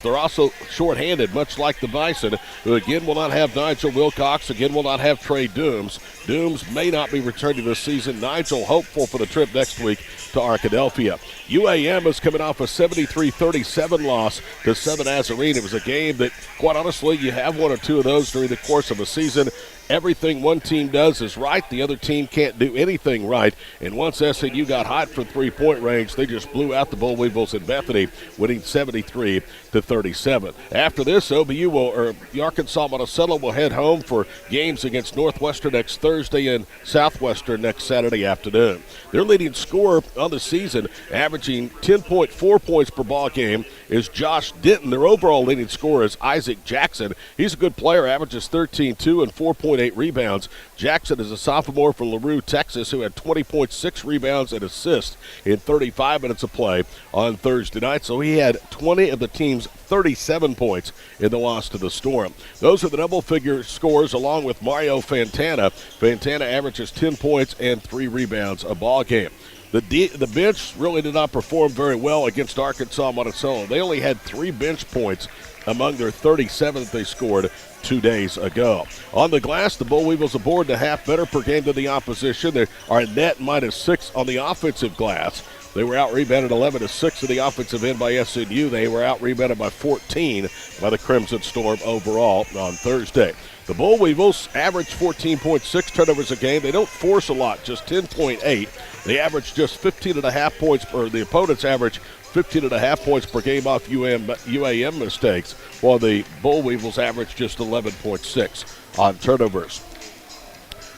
they're also shorthanded, much like the Bison, who again will not have Nigel Wilcox, again will not have Trey Dooms. Dooms may not be returning this season. Nigel hopeful for the trip next week to Arkadelphia. UAM is coming off a 73-37 loss to Southern Nazarene. It was a game that, quite honestly, you have one or two of those during the course of a season. Everything one team does is right. The other team can't do anything right. And once SNU got hot for three-point range, they just blew out the Bull Weevils in Bethany, winning 73-37. After this, the Arkansas-Monticello will head home for games against Northwestern next Thursday and Southwestern next Saturday afternoon. Their leading scorer on the season, averaging 10.4 points per ball game, is Josh Denton. Their overall leading scorer is Isaac Jackson. He's a good player, averages 13-2 and 4.8 rebounds. Jackson is a sophomore from LaRue, Texas, who had 20.6 rebounds and assists in 35 minutes of play on Thursday night. So he had 20 of the team's 37 points in the loss to the Storm. Those are the double-figure scores along with Mario Fantana. Fantana averages 10 points and 3 rebounds a ball game. The bench really did not perform very well against Arkansas-Monticello. They only had 3 bench points among their 37 that they scored 2 days ago. On the glass, the Bull Weevils aboard a half better per game than the opposition. They are net -6 on the offensive glass. They were out-rebounded 11-6 in the offensive end by SNU. They were out-rebounded by 14 by the Crimson Storm overall on Thursday. The Bull Weevils average 14.6 turnovers a game. They don't force a lot, just 10.8. They average just 15.5 points, or the opponents average 15.5 points per game off UAM mistakes, while the Bull Weevils average just 11.6 on turnovers.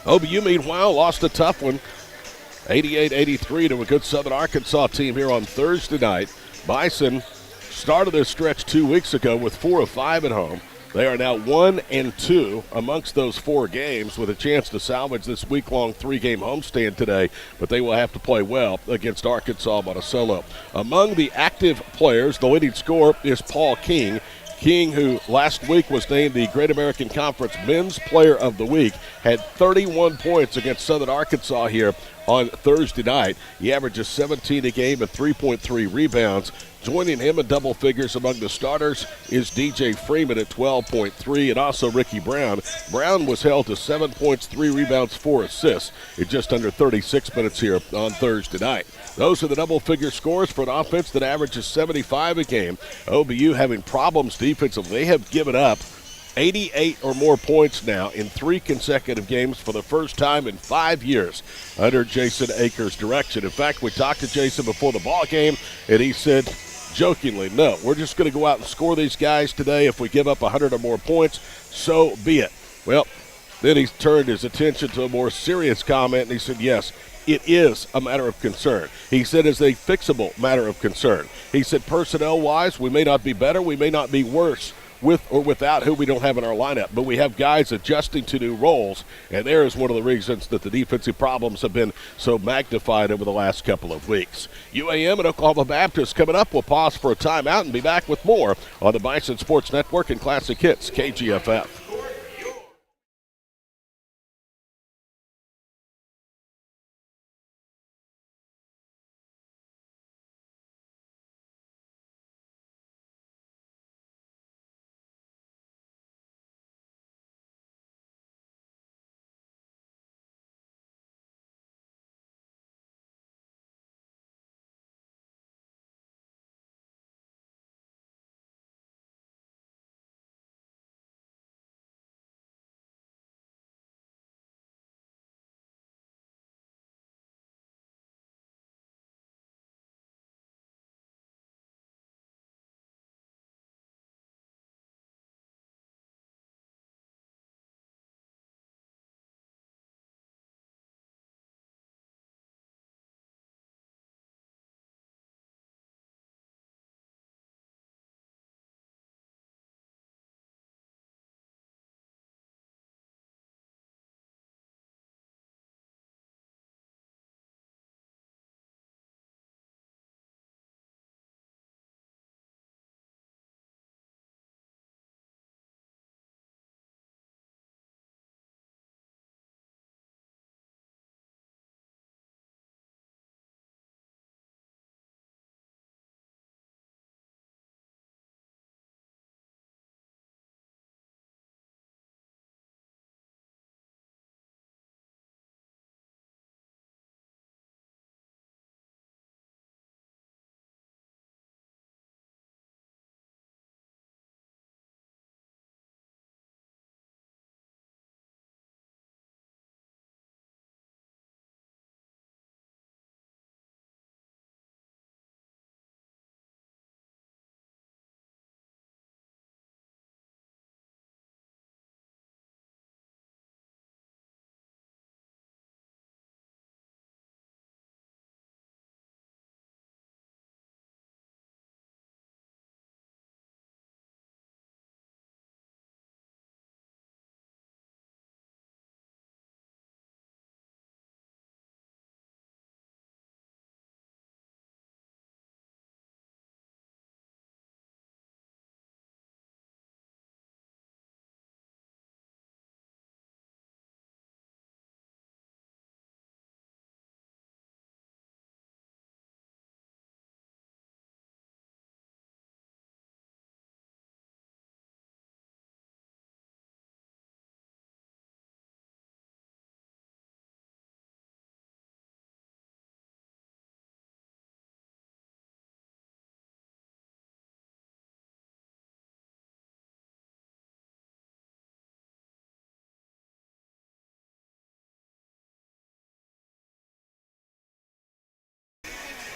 OBU, meanwhile, lost a tough one, 88-83 to a good Southern Arkansas team here on Thursday night. Bison started their stretch 2 weeks ago with 4 of 5 at home. They are now 1-2 amongst those 4 games with a chance to salvage this week-long 3-game homestand today, but they will have to play well against Arkansas-Monticello. Among the active players, the leading scorer is Paul King. King, who last week was named the Great American Conference Men's Player of the Week, had 31 points against Southern Arkansas here on Thursday night. He averages 17 a game and 3.3 rebounds. Joining him in double figures among the starters is DJ Freeman at 12.3 and also Ricky Brown. Brown was held to 7 points, 3 rebounds, 4 assists in just under 36 minutes here on Thursday night. Those are the double-figure scores for an offense that averages 75 a game. OBU having problems defensively. They have given up 88 or more points now in 3 consecutive games for the first time in 5 years under Jason Akers' direction. In fact, we talked to Jason before the ball game, and he said, jokingly, no, we're just going to go out and score these guys today. If we give up 100 or more points, so be it. Well, then he turned his attention to a more serious comment, and he said, yes, it is a matter of concern. He said it's a fixable matter of concern. He said personnel-wise, we may not be better, we may not be worse with or without who we don't have in our lineup, but we have guys adjusting to new roles, and there is one of the reasons that the defensive problems have been so magnified over the last couple of weeks. UAM and Oklahoma Baptist coming up. We'll pause for a timeout and be back with more on the Bison Sports Network and Classic Hits, KGFF.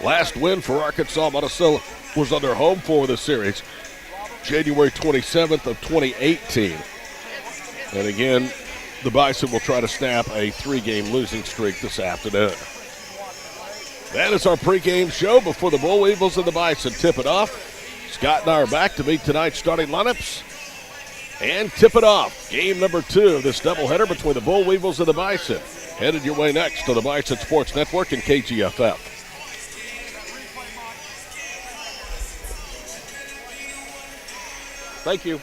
Last win for Arkansas-Monticello was on their home floor of the series, January 27th of 2018. And again, the Bison will try to snap a 3-game losing streak this afternoon. That is our pregame show before the Bull Weevils and the Bison tip it off. Scott and I are back to meet tonight's starting lineups and tip it off. Game number 2 of this doubleheader between the Bull Weevils and the Bison. Headed your way next to the Bison Sports Network and KGFF. Thank you.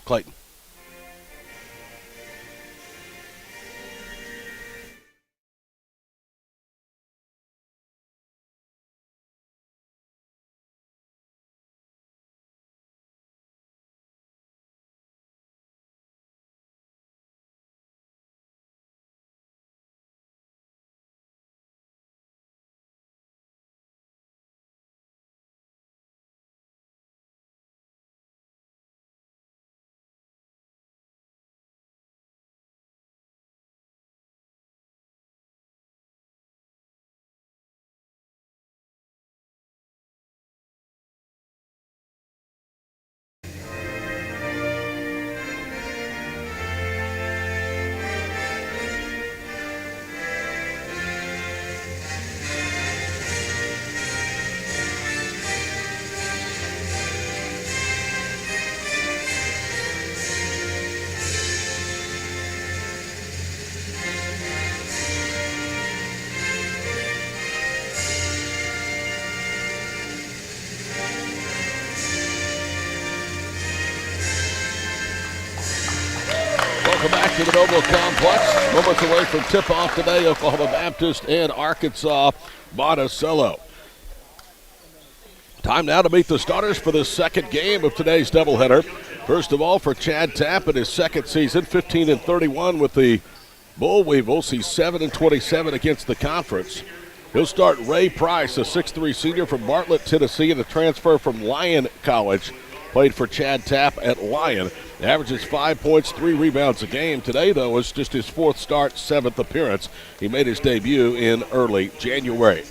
Clayton. Welcome back to the Noble Complex. Moments away from tip-off today, Oklahoma Baptist and Arkansas-Monticello. Time now to meet the starters for the second game of today's doubleheader. First of all, for Chad Tapp in his second season, 15-31 with the Bull Weevils. He's 7-27 against the conference. He'll start Ray Price, a 6'3 senior from Bartlett, Tennessee, and a transfer from Lyon College. Played for Chad Tapp at Lyon. Averages 5 points, 3 rebounds a game. Today, though, was just his 4th start, 7th appearance. He made his debut in early January.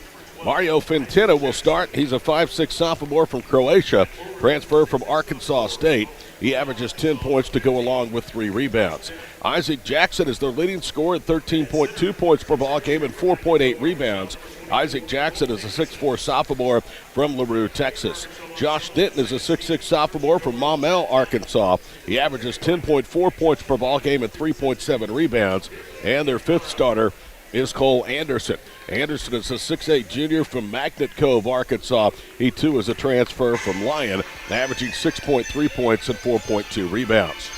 Mario Fentina will start. He's a 5'6 sophomore from Croatia, transfer from Arkansas State. He averages 10 points to go along with 3 rebounds. Isaac Jackson is their leading scorer at 13.2 points per ball game and 4.8 rebounds. Isaac Jackson is a 6'4 sophomore from LaRue, Texas. Josh Denton is a 6'6 sophomore from Maumelle, Arkansas. He averages 10.4 points per ball game and 3.7 rebounds. And their 5th starter is Cole Anderson. Anderson is a 6'8 junior from Magnet Cove, Arkansas. He, too, is a transfer from Lyon, averaging 6.3 points and 4.2 rebounds.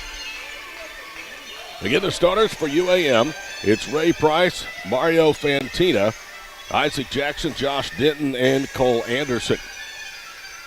Again, the starters for UAM, it's Ray Price, Mario Fantina, Isaac Jackson, Josh Denton, and Cole Anderson.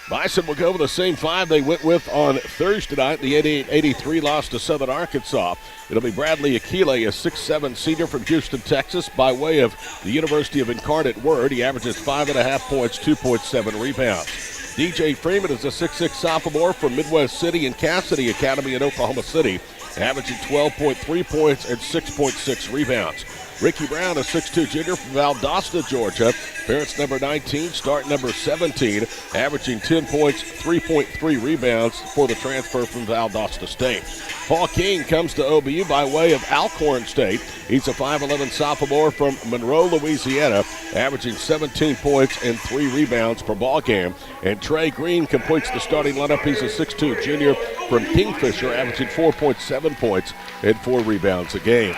Bison will go with the same 5 they went with on Thursday night. The 88-83 loss to Southern Arkansas. It'll be Bradley Akile, a 6'7 senior from Houston, Texas, by way of the University of Incarnate Word. He averages 5.5 points, 2.7 rebounds. DJ Freeman is a 6'6 sophomore from Midwest City and Cassidy Academy in Oklahoma City, averaging 12.3 points and 6.6 rebounds. Ricky Brown, a 6'2 junior from Valdosta, Georgia. Parents number 19, start number 17, averaging 10 points, 3.3 rebounds for the transfer from Valdosta State. Paul King comes to OBU by way of Alcorn State. He's a 5'11 sophomore from Monroe, Louisiana, averaging 17 points and 3 rebounds per ball game. And Trey Green completes the starting lineup. He's a 6'2 junior from Kingfisher, averaging 4.7 points and 4 rebounds a game.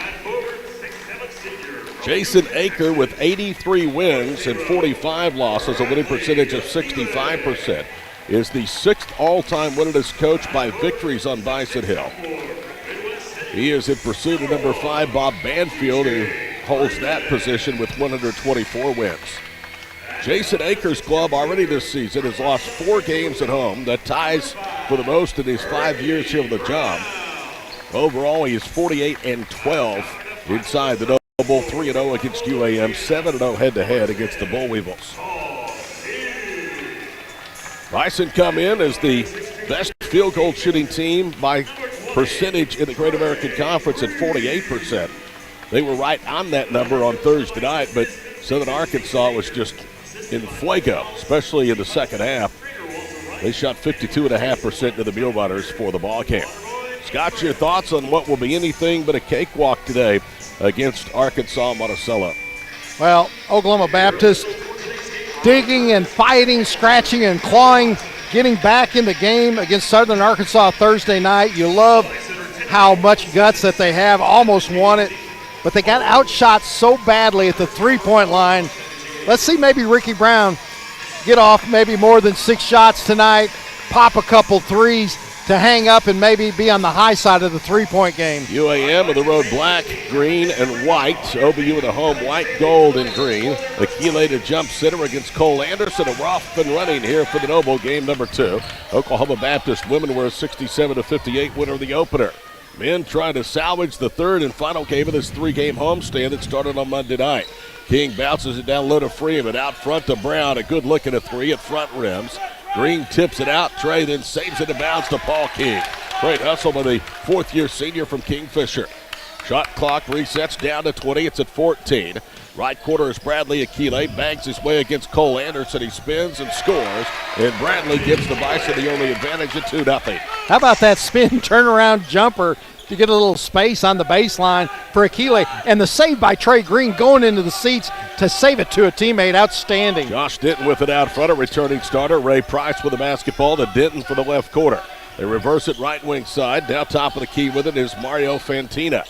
Jason Aker with 83 wins and 45 losses, a winning percentage of 65%, is the 6th all-time winningest coach by victories on Bison Hill. He is in pursuit of number 5, Bob Banfield, who holds that position with 124 wins. Jason Aker's club already this season has lost 4 games at home. That ties for the most in his 5 years here on the job. Overall, he is 48-12 inside the double, 3-0 against UAM, 7-0 head-to-head against the Bull Weevils. Bison come in as the best field goal shooting team by percentage in the Great American Conference at 48%. They were right on that number on Thursday night, but Southern Arkansas was just in fuego, especially in the second half. They shot 52.5% to the Mule Runners for the ball game. Scott, your thoughts on what will be anything but a cakewalk today against Arkansas-Monticello? Well, Oklahoma Baptist digging and fighting, scratching and clawing, getting back in the game against Southern Arkansas Thursday night. You love how much guts that they have, almost won it, but they got outshot so badly at the three-point line. Let's see maybe Ricky Brown get off maybe more than 6 shots tonight, pop a couple threes to hang up and maybe be on the high side of the three-point game. UAM of the road black, green, and white. OBU in the home white, gold, and green. Akile to jump center against Cole Anderson, and we're off and running here for the Noble game number 2. Oklahoma Baptist women were a 67-58 winner of the opener. Men trying to salvage the third and final game of this 3-game homestand that started on Monday night. King bounces it down low to Freeman, out front to Brown, a good look at a 3 at front rims. Green tips it out. Trey then saves it to bounce to Paul King. Great hustle by the 4th-year senior from Kingfisher. Shot clock resets down to 20. It's at 14. Right quarter is Bradley Akile. Bangs his way against Cole Anderson. He spins and scores. And Bradley gives the Bison the only advantage at 2-0. How about that spin turnaround jumper to get a little space on the baseline for Akile, and the save by Trey Green going into the seats to save it to a teammate. Outstanding. Josh Denton with it out front, a returning starter. Ray Price with the basketball to Denton for the left corner. They reverse it right wing side. Now top of the key with it is Mario Fantina.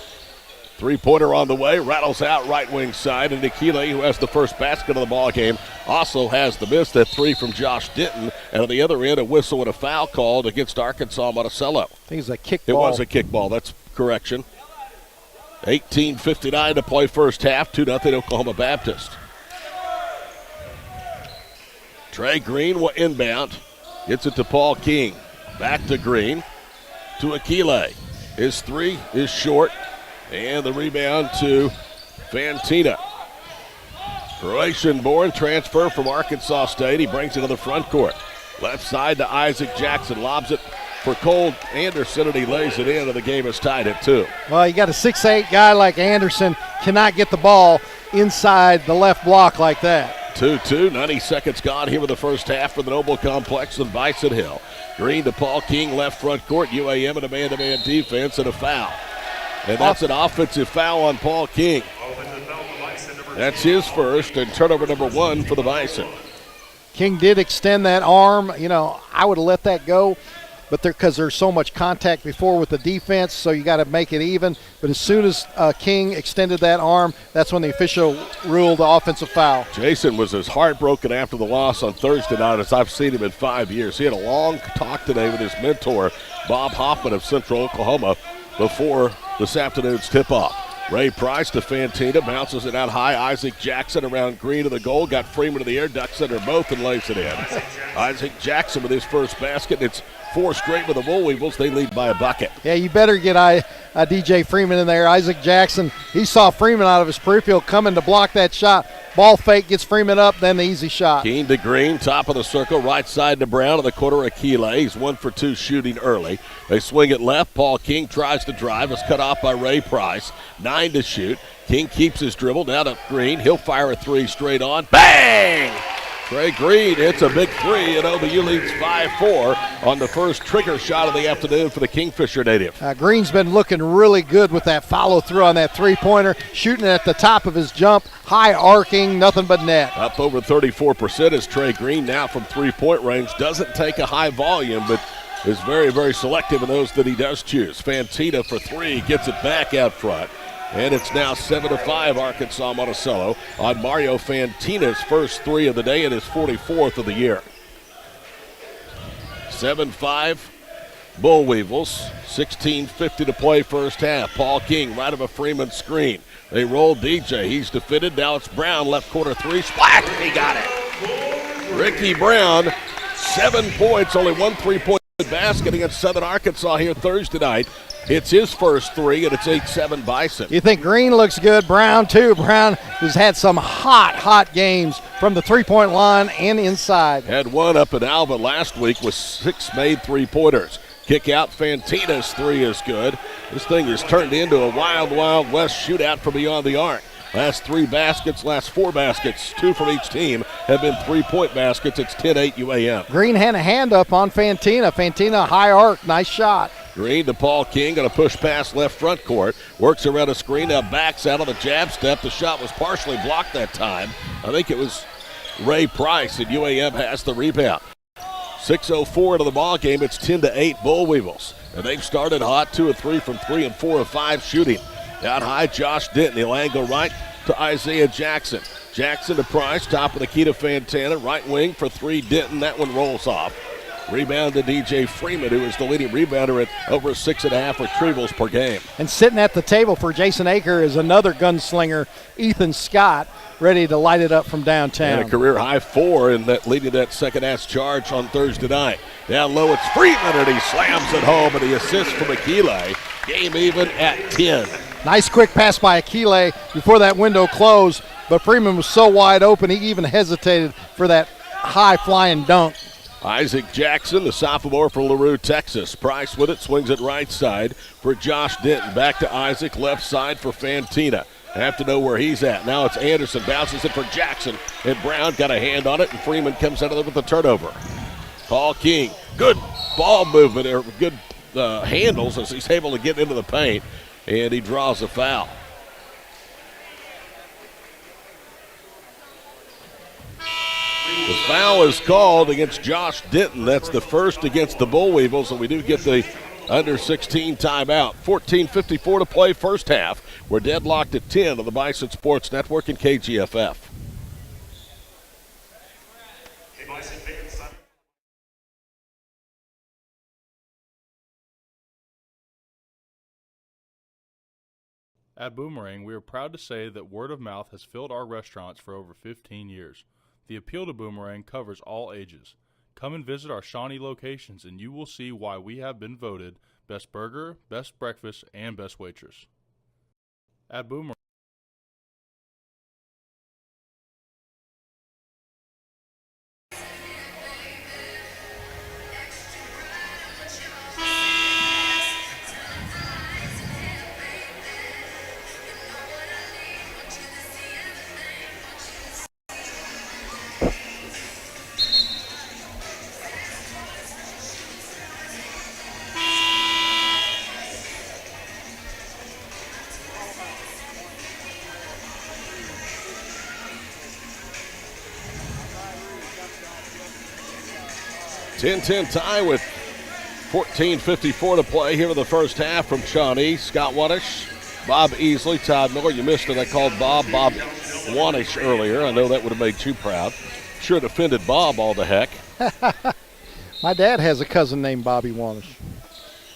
3-pointer on the way, rattles out right wing side, and Akile, who has the first basket of the ball game, also has the miss, that 3 from Josh Denton, and on the other end, a whistle and a foul called against Arkansas-Monticello. I think it's a kickball. It was a kickball, that's correction. 18:59 to play first half, 2-0 Oklahoma Baptist. Trey Green will inbound, gets it to Paul King, back to Green, to Akile. His 3 is short. And the rebound to Fantina. Croatian-born transfer from Arkansas State. He brings it to the front court. Left side to Isaac Jackson. Lobs it for Cole Anderson, and he lays it in, and the game is tied at 2. Well, you got a 6'8 guy like Anderson, cannot get the ball inside the left block like that. 2-2, 90 seconds gone here with the first half for the Noble Complex in Bison Hill. Green to Paul King, left front court. UAM and a man-to-man defense and a foul. And that's an offensive foul on Paul King. That's his first, and turnover number 1 for the Bison. King did extend that arm. You know, I would have let that go, but because there's so much contact before with the defense, so you got to make it even. But as soon as King extended that arm, that's when the official ruled the offensive foul. Jason was as heartbroken after the loss on Thursday night as I've seen him in 5 years. He had a long talk today with his mentor, Bob Hoffman of Central Oklahoma, before this afternoon's tip-off. Ray Price to Fantina, bounces it out high. Isaac Jackson around Green to the goal, got Freeman to the air, ducks under both and lays it in. Isaac Jackson with his first basket. It's 4 straight with the Bull Weevils. They lead by a bucket. Yeah, you better get DJ Freeman in there. Isaac Jackson, he saw Freeman out of his peripheral coming to block that shot. Ball fake, gets Freeman up, then the easy shot. Keene to Green, top of the circle, right side to Brown in the corner. Akile, he's 1 for 2 shooting early. They swing it left. Paul King tries to drive. It's cut off by Ray Price. 9 to shoot. King keeps his dribble down to Green. He'll fire a three straight on. Bang! Trey Green hits a big three, and OBU leads 5-4 on the first trigger shot of the afternoon for the Kingfisher native. Green's been looking really good with that follow-through on that three-pointer, shooting at the top of his jump, high arcing, nothing but net. Up over 34% is Trey Green now from three-point range. Doesn't take a high volume, but is very, very selective in those that he does choose. Fantina for three, gets it back out front. And it's now 7-5 Arkansas-Monticello on Mario Fantina's first three of the day and his 44th of the year. 7-5 Bull Weevils. 16:50 to play first half. Paul King right of a Freeman screen. They roll DJ. He's defended. Now it's Brown, left corner three. Splash! He got it. Ricky Brown, 7 points, only one three-point basket against Southern Arkansas here Thursday night. It's his first three, and it's 8-7 Bison. You think Green looks good, Brown too. Brown has had some hot games from the three-point line and inside. Had one up in Alva last week with 6 made three-pointers. Kick out, Fantina's three is good. This thing has turned into a wild, wild west shootout from beyond the arc. Last 3 baskets, last 4 baskets, 2 from each team have been three-point baskets. It's 10-8 UAM. Green had a hand up on Fantina. Fantina, high arc, nice shot. Green to Paul King, going to push past left front court. Works around a screen, now backs out on the jab step. The shot was partially blocked that time. I think it was Ray Price, and UAM has the rebound. 6:04 into the ball game. It's 10-8 Bull Weevils. And they've started hot, 2 of 3 from 3 and 4 of 5 shooting. Down high, Josh Denton. He'll angle right to Isaiah Jackson. Jackson to Price, top of the key to Fantana. Right wing for 3, Denton. That one rolls off. Rebound to DJ Freeman, who is the leading rebounder at over 6.5 retrievals per game. And sitting at the table for Jason Aker is another gunslinger, Ethan Scott, ready to light it up from downtown. And a career high 4 in that leading that second-half charge on Thursday night. Down low, it's Freeman, and he slams it home, and the assist from Akile. Game even at 10. Nice quick pass by Akile before that window closed, but Freeman was so wide open he even hesitated for that high-flying dunk. Isaac Jackson, the sophomore for LaRue, Texas. Price with it, swings it right side for Josh Denton. Back to Isaac, left side for Fantina. Have to know where he's at. Now it's Anderson, bounces it for Jackson, and Brown got a hand on it, and Freeman comes out of there with the turnover. Paul King, good ball movement, or good handles as he's able to get into the paint, and he draws a foul. The foul is called against Josh Denton. That's the first against the Bull Weevils, and we do get the under 16 timeout. 14:54 to play first half. We're deadlocked at 10 on the Bison Sports Network and KGFF. At Boomerang, we are proud to say that word of mouth has filled our restaurants for over 15 years. The appeal to Boomerang covers all ages. Come and visit our Shawnee locations and you will see why we have been voted Best Burger, Best Breakfast, and Best Waitress. At Boomerang. Ten tie with 14:54 to play here in the first half from Shawnee. Scott Wanish, Bob Easley, Todd Miller. You missed it. I called Bob Wanish earlier. I know that would have made you proud. Sure offended Bob all the heck. My dad has a cousin named Bobby Wanish.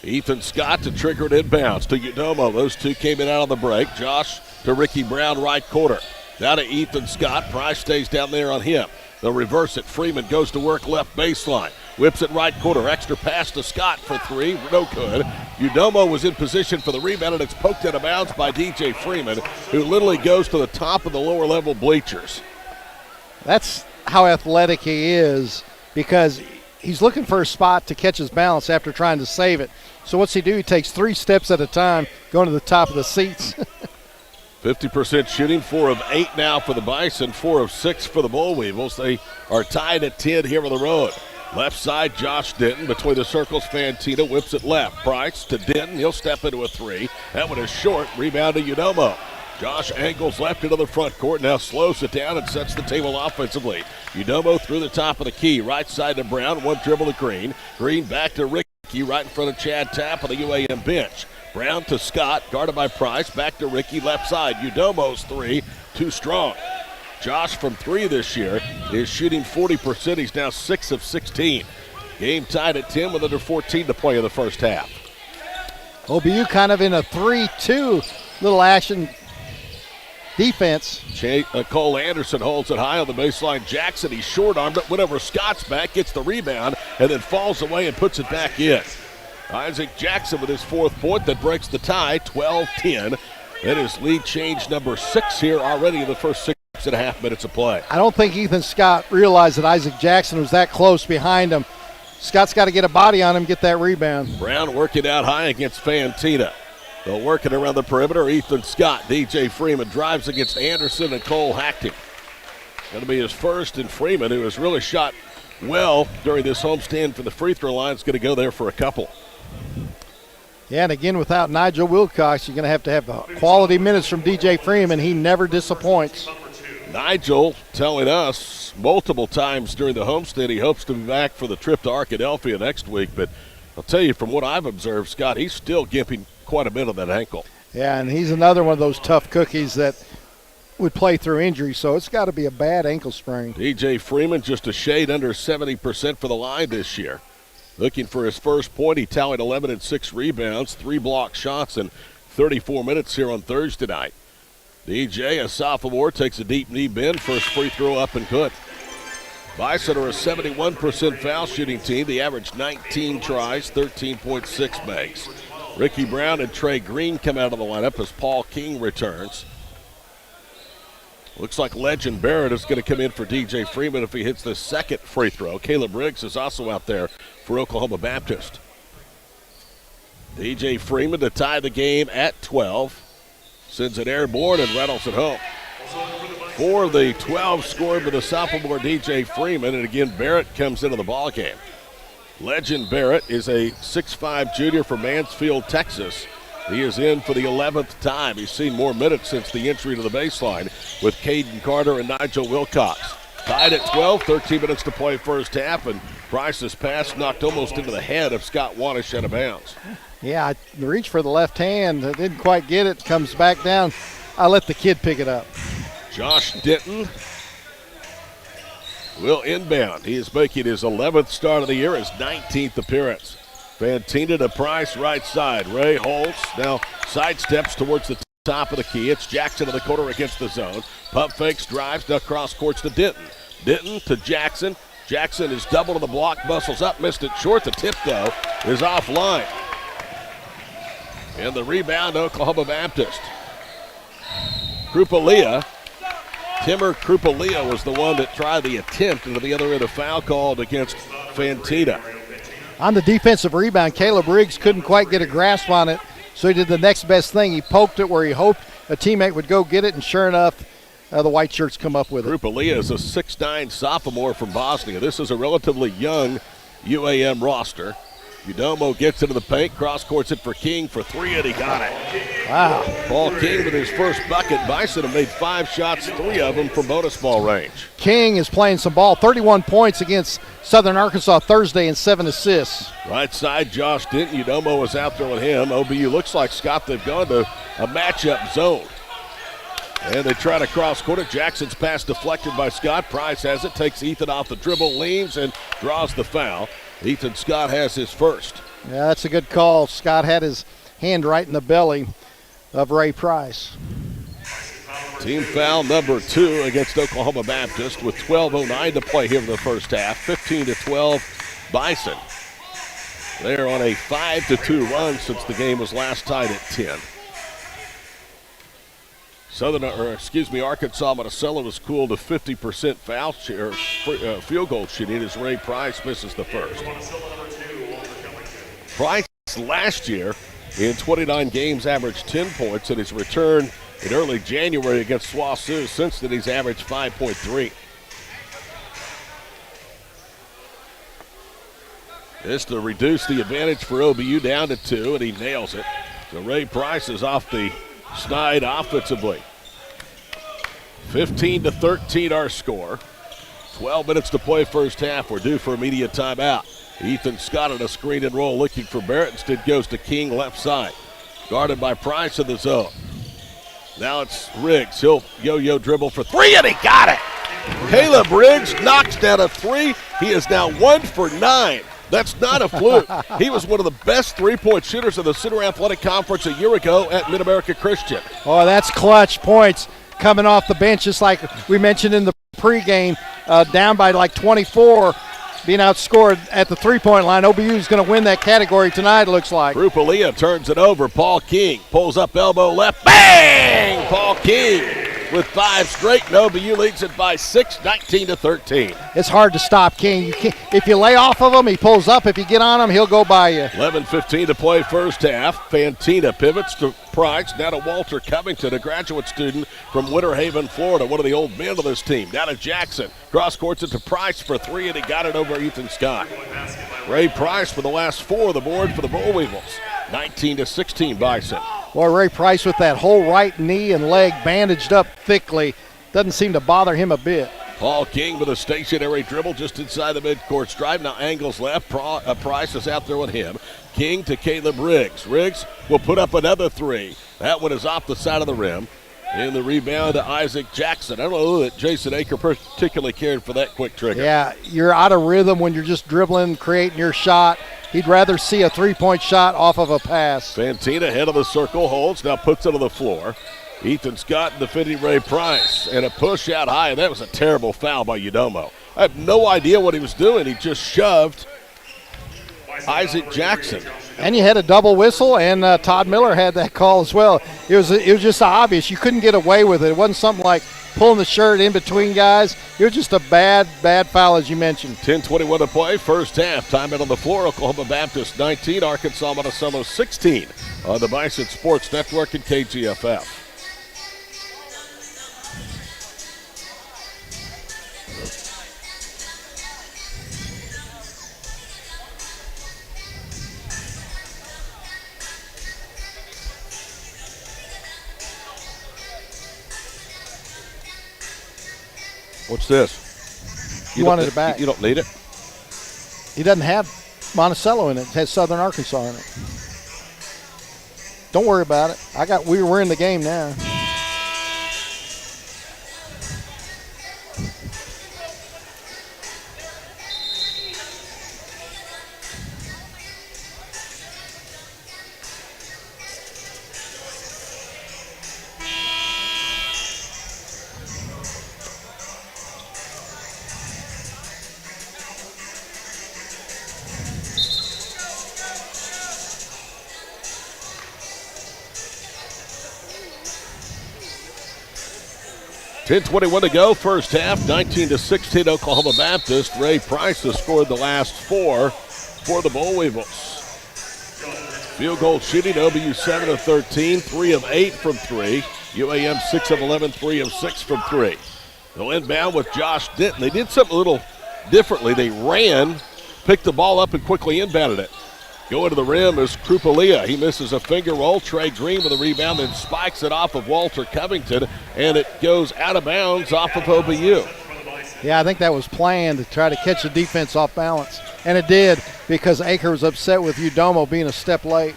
Ethan Scott to trigger it inbounds to Udomo. Those two came in out of the break. Josh to Ricky Brown, right quarter. Now to Ethan Scott. Price stays down there on him. They'll reverse it. Freeman goes to work left baseline. Whips it right quarter. Extra pass to Scott for 3. No good. Udomo was in position for the rebound, and it's poked out of bounds by DJ Freeman, who literally goes to the top of the lower level bleachers. That's how athletic he is, because he's looking for a spot to catch his balance after trying to save it. So what's he do? He takes 3 steps at a time, going to the top of the seats. 50% shooting, 4 of 8 now for the Bison, 4 of 6 for the Bull Weevils. They are tied at 10 here on the road. Left side, Josh Denton. Between the circles, Fantina whips it left. Price to Denton. He'll step into a 3. That one is short. Rebound to Udomo. Josh angles left into the front court. Now slows it down and sets the table offensively. Udomo through the top of the key. Right side to Brown. One dribble to Green. Green back to Ricky right in front of Chad Tapp on the UAM bench. Brown to Scott. Guarded by Price. Back to Ricky left side. Udomo's 3. Too strong. Josh from 3 this year is shooting 40%. He's now 6 of 16. Game tied at 10 with under 14 to play in the first half. OBU kind of in a 3-2 little action defense. Cole Anderson holds it high on the baseline. Jackson, he's short-armed it, went over Scott's back, gets the rebound, and then falls away and puts it back in. Isaac Jackson with his 4th point that breaks the tie, 12-10. That is lead change number 6 here already in the first 6.5 minutes of play. I don't think Ethan Scott realized that Isaac Jackson was that close behind him. Scott's got to get a body on him, get that rebound. Brown working out high against Fantina. They'll work it around the perimeter. Ethan Scott, DJ Freeman drives against Anderson, and Cole hacked him. Going to be his first, and Freeman, who has really shot well during this homestand for the free throw line, is going to go there for a couple. Yeah, and again, without Nigel Wilcox, you're going to have quality minutes from DJ Freeman. He never disappoints. Nigel telling us multiple times during the homestand he hopes to be back for the trip to Arkadelphia next week. But I'll tell you, from what I've observed, Scott, he's still gimping quite a bit on that ankle. Yeah, and he's another one of those tough cookies that would play through injury, so it's got to be a bad ankle sprain. DJ Freeman just a shade under 70% for the line this year. Looking for his first point, he tallied 11 and 6 rebounds, 3 block shots in 34 minutes here on Thursday night. DJ, a sophomore, takes a deep knee bend. First free throw up and good. Bison are a 71% foul shooting team. They average 19 tries, 13.6 makes. Ricky Brown and Trey Green come out of the lineup as Paul King returns. Looks like Legend Barrett is going to come in for DJ Freeman if he hits the second free throw. Caleb Briggs is also out there for Oklahoma Baptist. DJ Freeman to tie the game at 12. Sends it airborne and rattles it home. 4 of the 12 scored by the sophomore DJ Freeman, and again Barrett comes into the ballgame. Legend Barrett is a 6'5 junior from Mansfield, Texas. He is in for the 11th time. He's seen more minutes since the entry to the baseline with Caden Carter and Nigel Wilcox. Tied at 12, 13 minutes to play first half, and Price's pass knocked almost into the head of Scott Wanish out of bounds. Yeah, I reached for the left hand. I didn't quite get it. Comes back down. I let the kid pick it up. Josh Denton will inbound. He is making his 11th start of the year, his 19th appearance. Fantina to Price, right side. Ray Holtz now sidesteps towards the top of the key. It's Jackson in the corner against the zone. Pump fakes, drives, now cross courts to Denton. Denton to Jackson. Jackson is double to the block, muscles up, missed it short. The tip, though, is offline. And the rebound, Oklahoma Baptist. Krupalia. Timur Krupalia was the one that tried the attempt, and to the other end, a foul called against Fantina. On the defensive rebound, Caleb Briggs couldn't quite get a grasp on it, so he did the next best thing. He poked it where he hoped a teammate would go get it, and sure enough, the white shirts come up with it. Krupalia is a 6'9 sophomore from Bosnia. This is a relatively young UAM roster. Udomo gets into the paint, cross-courts it for King for 3, and he got it. Wow. Paul King with his first bucket. Bison have made 5 shots, 3 of them from bonus ball range. King is playing some ball, 31 points against Southern Arkansas Thursday and 7 assists. Right side, Josh Denton. Udomo is out there with him. OBU looks like, Scott, they've gone to a matchup zone. And they try to cross-court it. Jackson's pass deflected by Scott. Price has it, takes Ethan off the dribble, leans, and draws the foul. Ethan Scott has his first. Yeah, that's a good call. Scott had his hand right in the belly of Ray Price. Team foul number 2 against Oklahoma Baptist with 12:09 to play here in the first half. 15-12 Bison. They're on a 5-2 run since the game was last tied at 10. Arkansas-Monticello was cooled to 50% foul share, field goal shooting as Ray Price misses the first. Price last year in 29 games averaged 10 points, and his return in early January against SWOSU. Since then, he's averaged 5.3. This to reduce the advantage for OBU down to 2, and he nails it. So Ray Price is off the snide offensively. 15-13 our score. 12 minutes to play first half. We're due for immediate timeout. Ethan Scott on a screen and roll looking for Barrett. Instead goes to King left side. Guarded by Price in the zone. Now it's Riggs. He'll yo-yo dribble for 3, and he got it. Caleb Riggs knocks down a 3. He is now 1 for 9. That's not a fluke. He was one of the best three-point shooters of the Center Athletic Conference a year ago at Mid-America Christian. Oh, that's clutch points coming off the bench, just like we mentioned in the pregame, down by like 24, being outscored at the three-point line. OBU is going to win that category tonight, it looks like. Rupalia turns it over. Paul King pulls up elbow left. Bang! Paul King with 5 straight. OBU leads it by 6, 19-13. It's hard to stop King. You can't, if you lay off of him, he pulls up. If you get on him, he'll go by you. 11:15 to play first half. Fantina pivots to Price. Now to Walter Covington, a graduate student from Winter Haven, Florida, one of the old men of this team. Now to Jackson. Cross courts it to Price for 3, and he got it over Ethan Scott. Ray Price for the last 4 of the board for the Bull Weevils. 19-16 Bison. Boy, Ray Price with that whole right knee and leg bandaged up thickly. Doesn't seem to bother him a bit. Paul King with a stationary dribble just inside the midcourt stripe. Now angles left. Price is out there with him. King to Caleb Riggs. Riggs will put up another 3. That one is off the side of the rim. And the rebound to Isaac Jackson. I don't know that Jason Aker particularly cared for that quick trigger. Yeah, you're out of rhythm when you're just dribbling, creating your shot. He'd rather see a three-point shot off of a pass. Fantina head of the circle, holds, now puts it on the floor. Ethan Scott defending Ray Price, and a push out high, and that was a terrible foul by Udomo. I have no idea what he was doing. He just shoved Isaac Jackson. And you had a double whistle, and Todd Miller had that call as well. It was just obvious. You couldn't get away with it. It wasn't something like pulling the shirt in between guys. It was just a bad foul, as you mentioned. 10:21 to play, first half. Time out on the floor. Oklahoma Baptist 19, Arkansas-Monticello 16 on the Bison Sports Network and KGFF. What's this? You wanted it back. You don't need it? He doesn't have Monticello in it. It has Southern Arkansas in it. Don't worry about it. We're in the game now. .21 to go, first half, 19-16 Oklahoma Baptist. Ray Price has scored the last 4 for the Bull Weevils. Field goal shooting, OBU 7 of 13, 3 of 8 from 3. UAM 6 of 11, 3 of 6 from 3. They'll inbound with Josh Denton. They did something a little differently. They ran, picked the ball up, and quickly inbounded it. Going to the rim is Krupalia. He misses a finger roll. Trey Green with a rebound, then spikes it off of Walter Covington, and it goes out of bounds off of OBU. Yeah, I think that was planned to try to catch the defense off balance. And it did, because Aker was upset with Udomo being a step late.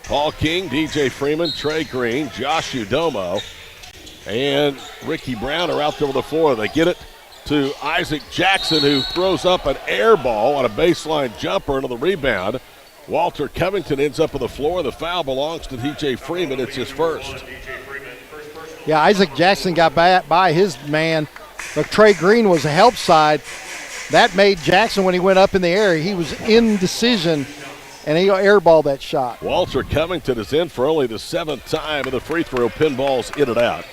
Paul King, DJ Freeman, Trey Green, Josh Udomo, and Ricky Brown are out there on the floor. They get it to Isaac Jackson, who throws up an air ball on a baseline jumper into the rebound. Walter Covington ends up on the floor. The foul belongs to DJ Freeman. It's his first. Yeah, Isaac Jackson got by his man, but Trey Green was a help side. That made Jackson, when he went up in the air, he was in decision, and he airballed that shot. Walter Covington is in for only the 7th time, and the free throw pinballs in and out.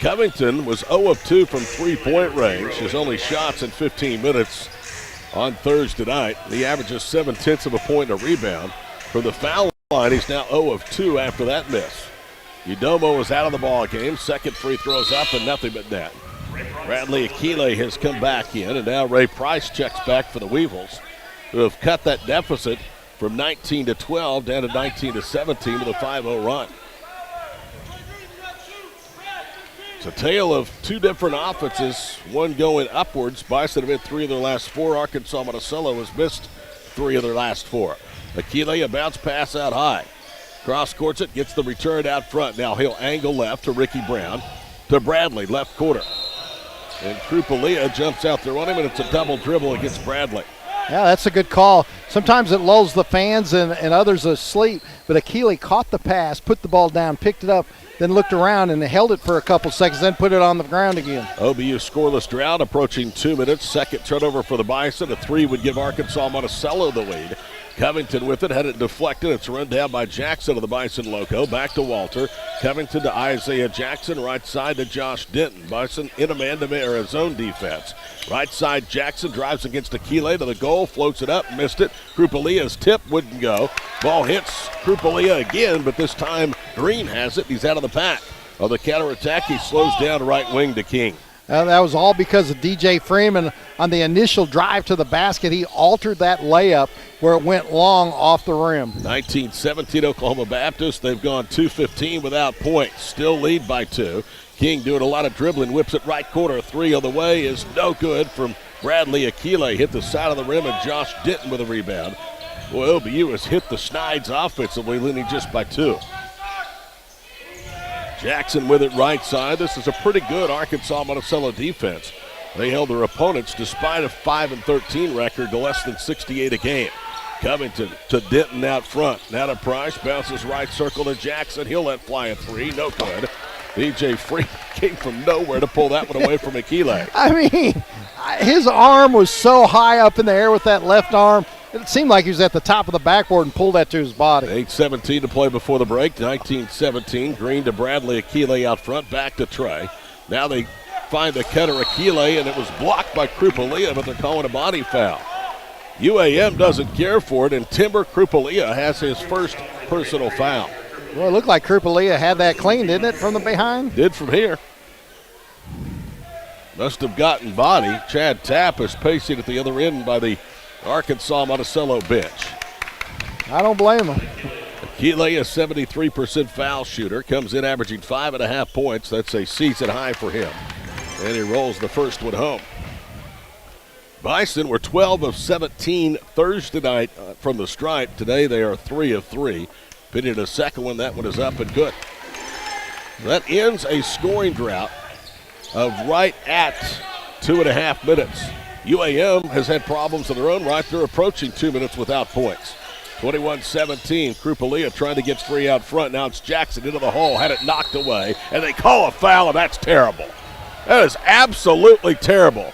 Covington was 0 of 2 from three-point range. His only shots in 15 minutes on Thursday night. He averages 0.7 of a point and a rebound. From the foul line, he's now 0 of 2 after that miss. Udomo is out of the ball game. Second free throws up and nothing but net. Bradley Akile has come back in, and now Ray Price checks back for the Weevils, who have cut that deficit from 19 to 12 down to 19 to 17 with a 5-0 run. It's a tale of two different offenses, one going upwards. Bison have hit 3 of their last 4. Arkansas-Monticello has missed 3 of their last 4. Akile, a bounce pass out high. Cross courts it, gets the return out front. Now he'll angle left to Ricky Brown, to Bradley, left quarter. And Krupalia jumps out there on him, and it's a double dribble against Bradley. Yeah, that's a good call. Sometimes it lulls the fans and others asleep, but Akile caught the pass, put the ball down, picked it up, then looked around and held it for a couple seconds, then put it on the ground again. OBU scoreless drought approaching 2 minutes. Second turnover for the Bison. A 3 would give Arkansas-Monticello the lead. Covington with it, had it deflected. It's run down by Jackson of the Bison loco. Back to Walter. Covington to Isaiah Jackson. Right side to Josh Denton. Bison in a man-to-man or a zone defense. Right side, Jackson drives against Akile to the goal. Floats it up, missed it. Krupalia's tip wouldn't go. Ball hits Krupalia again, but this time Green has it. He's out of the pack. On the counterattack, he slows down right wing to King. That was all because of DJ Freeman. On the initial drive to the basket, he altered that layup where it went long off the rim. 19-17 Oklahoma Baptist. They've gone 2-15 without points. Still lead by 2. King doing a lot of dribbling. Whips it right corner. 3 on the way is no good from Bradley Akile. Hit the side of the rim, and Josh Denton with a rebound. Boy, OBU has hit the Schneid's offensively, leading just by 2. Jackson with it right side. This is a pretty good Arkansas-Monticello defense. They held their opponents, despite a 5-13 record, to less than 68 a game. Covington to Denton out front. Now to Price. Bounces right circle to Jackson. He'll let fly a 3. No good. DJ Freeman came from nowhere to pull that one away from Akile. I mean, his arm was so high up in the air with that left arm. It seemed like he was at the top of the backboard and pulled that to his body. 8:17 to play before the break. 19-17. Green to Bradley Akile out front. Back to Trey. Now they find the cutter Akile, and it was blocked by Krupalia, but they're calling a body foul. UAM doesn't care for it, and Timber Krupalia has his first personal foul. Well, it looked like Krupalia had that clean, didn't it, from the behind? Did from here. Must have gotten body. Chad Tapp is pacing at the other end by the Arkansas-Monticello bench. I don't blame him. Akile, a 73% foul shooter, comes in averaging 5.5 points. That's a season high for him. And he rolls the first one home. Bison were 12 of 17 Thursday night from the stripe. Today they are 3 of 3. Pitted a second one. That one is up and good. That ends a scoring drought of right at 2.5 minutes. UAM has had problems of their own right. They're approaching 2 minutes without points. 21-17. Krupalia trying to get free out front. Now it's Jackson into the hole. Had it knocked away. And they call a foul, and that's terrible. That is absolutely terrible.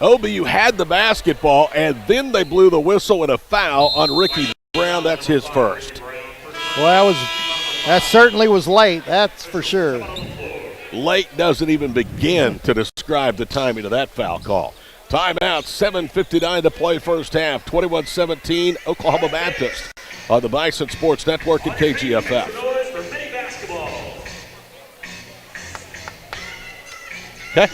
OBU had the basketball, and then they blew the whistle and a foul on Ricky Brown. That's his first. Well, that certainly was late. That's for sure. Late doesn't even begin to describe the timing of that foul call. Timeout, 7:59 to play first half. 21-17, Oklahoma Baptist on the Bison Sports Network and KGFF. Okay.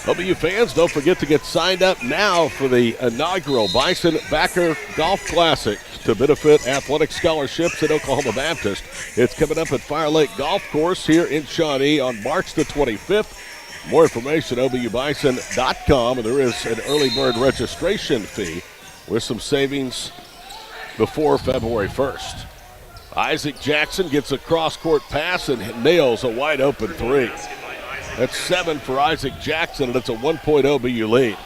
OBU fans, don't forget to get signed up now for the inaugural Bison Backer Golf Classic to benefit athletic scholarships at Oklahoma Baptist. It's coming up at Fire Lake Golf Course here in Shawnee on March the 25th. More information, obubison.com, and there is an early bird registration fee with some savings before February 1st. Isaac Jackson gets a cross-court pass and nails a wide-open three. That's 7 for Isaac Jackson, and it's a 1-point OBU lead.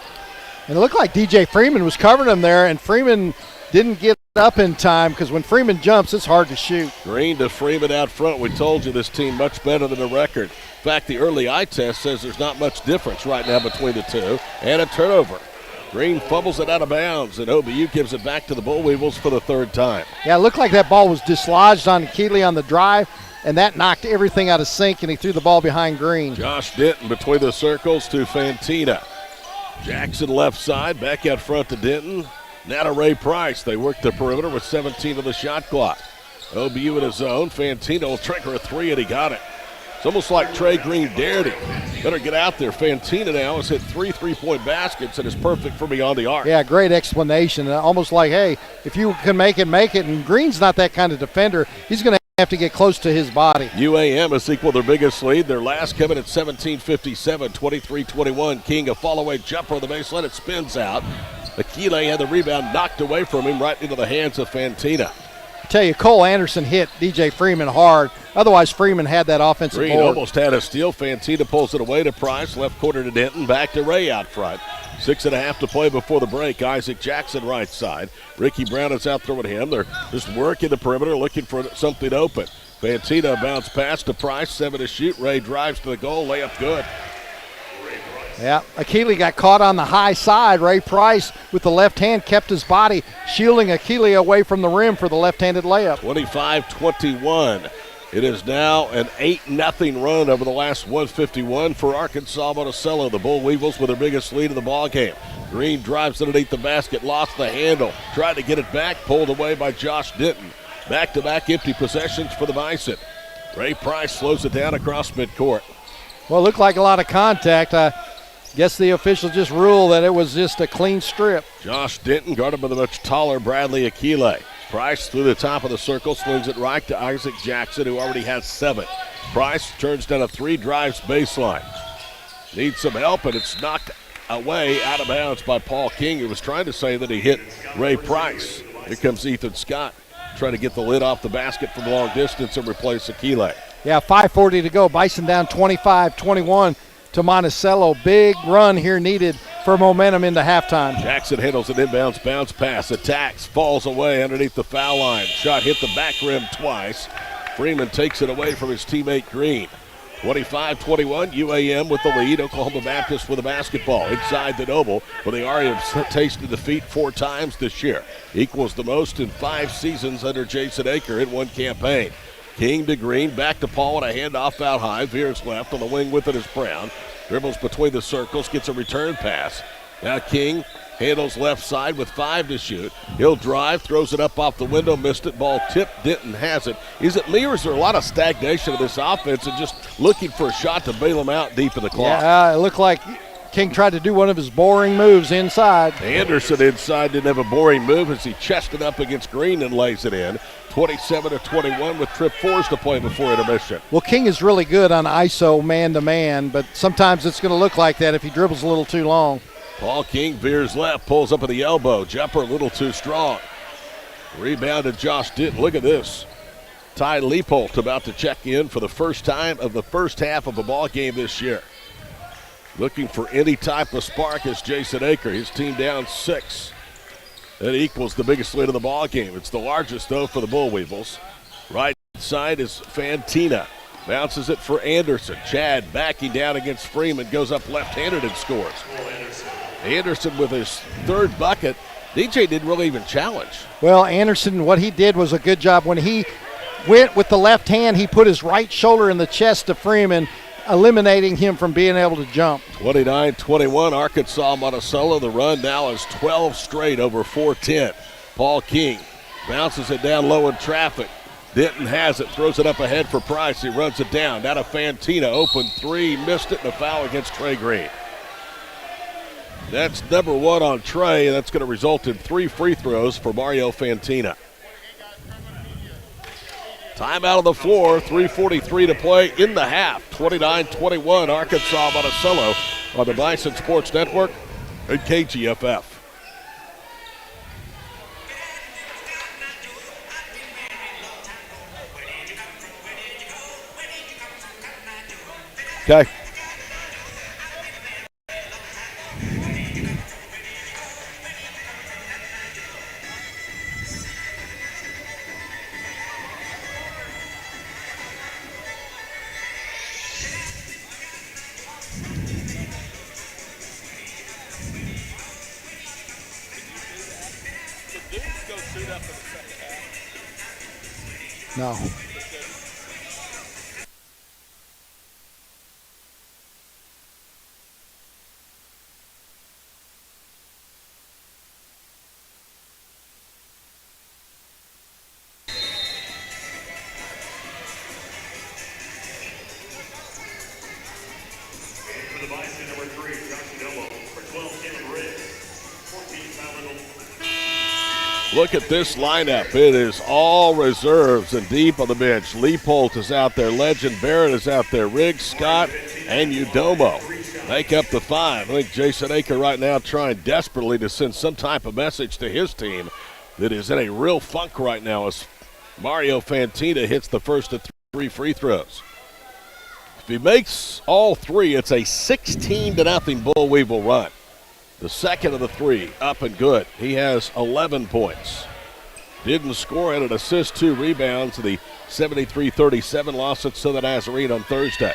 And it looked like DJ Freeman was covering him there, and Freeman didn't get up in time because when Freeman jumps, it's hard to shoot. Green to Freeman out front. We told you this team much better than the record. In fact, the early eye test says there's not much difference right now between the two. And a turnover. Green fumbles it out of bounds, and OBU gives it back to the Bull Weevils for the third time. Yeah, it looked like that ball was dislodged on Keeley on the drive, and that knocked everything out of sync, and he threw the ball behind Green. Josh Denton between the circles to Fantina. Jackson left side, back out front to Denton. Now to Ray Price. They work the perimeter with 17 on the shot clock. OBU in his zone. Fantina will trigger a three, and he got it. It's almost like Trey Green dared him. Better get out there. Fantina now has hit 3 3-point baskets and is perfect for beyond the arc. Yeah, great explanation. Almost like, hey, if you can make it, make it. And Green's not that kind of defender. He's going to have to get close to his body. UAM has equaled their biggest lead. Their last coming at 17:57, 23-21. King a fall-away jumper on the baseline. It spins out. Akile had the rebound knocked away from him right into the hands of Fantina. I tell you, Cole Anderson hit DJ Freeman hard. Otherwise, Freeman had that offensive Green board. almost had a steal. Fantina pulls it away to Price. Left corner to Denton. Back to Ray out front. 6.5 to play before the break. Isaac Jackson right side. Ricky Brown is out throwing him. They're just working the perimeter, looking for something open. Fantina bounce pass to Price. 7 to shoot. Ray drives to the goal. Layup good. Yeah, Akili got caught on the high side. Ray Price with the left hand kept his body, shielding Akili away from the rim for the left-handed layup. 25-21. It is now an 8-0 run over the last 151 for Arkansas-Monticello. The Bull Weevils with their biggest lead of the ball game. Green drives underneath the basket, lost the handle, tried to get it back, pulled away by Josh Denton. Back-to-back empty possessions for the Bison. Ray Price slows it down across midcourt. Well, it looked like a lot of contact. Guess the official just ruled that it was just a clean strip. Josh Denton guarded by the much taller Bradley Akile. Price through the top of the circle, swings it right to Isaac Jackson, who already has 7. Price turns down a 3, drives baseline. Needs some help, and it's knocked away out of bounds by Paul King, who was trying to say that he hit Ray Price. Here comes Ethan Scott, trying to get the lid off the basket from long distance and replace Akile. Yeah, 5:40 to go. Bison down 25-21 to Monticello. Big run here needed for momentum into halftime. Jackson handles an inbounds bounce pass, attacks, falls away underneath the foul line. Shot hit the back rim twice. Freeman takes it away from his teammate Green. 25-21, UAM with the lead. Oklahoma Baptist with the basketball inside the Noble, where they already have tasted defeat 4 times this year. Equals the most in 5 seasons under Jason Aker in one campaign. King to Green, back to Paul, and a handoff out high. Veers left, on the wing with it is Brown. Dribbles between the circles, gets a return pass. Now King handles left side with 5 to shoot. He'll drive, throws it up off the window, missed it. Ball tipped, Denton has it. Is it me, or is there a lot of stagnation of this offense and just looking for a shot to bail him out deep in the clock? Yeah, it looked like King tried to do one of his boring moves inside. Anderson inside didn't have a boring move as he chested up against Green and lays it in. 27-21 with trip 4s to play before intermission. Well, King is really good on ISO man-to-man, but sometimes it's going to look like that if he dribbles a little too long. Paul King veers left, pulls up at the elbow. Jumper a little too strong. Rebounded Josh Denton. Look at this. Ty Leopold about to check in for the first time of the first half of a ball game this year. Looking for any type of spark is Jason Aker. His team down 6. That equals the biggest lead of the ball game. It's the largest, though, for the Bull Weevils. Right side is Fantina. Bounces it for Anderson. Chad backing down against Freeman. Goes up left-handed and scores. Anderson with his 3rd bucket. DJ didn't really even challenge. Well, Anderson, what he did was a good job. When he went with the left hand, he put his right shoulder in the chest of Freeman, eliminating him from being able to jump. 29-21, Arkansas-Monticello. The run now is 12 straight over 410. Paul King bounces it down low in traffic. Denton has it, throws it up ahead for Price. He runs it down. Now to Fantina, open 3, missed it, and a foul against Trey Green. That's number 1 on Trey, and that's going to result in 3 free throws for Mario Fantina. Time out of the floor, 3:43 to play in the half. 29-21, Arkansas-Monticello on the Bison Sports Network and KGFF. Okay. No. For the Bison, number 3, Josh Domo. For 12, Kevin Riggs. 14, Tyler. Look at this lineup. It is all reserves and deep on the bench. Leopold is out there. Legend Barrett is out there. Riggs, Scott, and Udomo make up the 5. I think Jason Aker right now trying desperately to send some type of message to his team that is in a real funk right now as Mario Fantina hits the first of 3 free throws. If he makes all 3, it's a 16-0 Bull Weevil run. The second of the 3, up and good. He has 11 points. Didn't score and an assist, 2 rebounds. The 73-37 loss at Southern Nazarene on Thursday.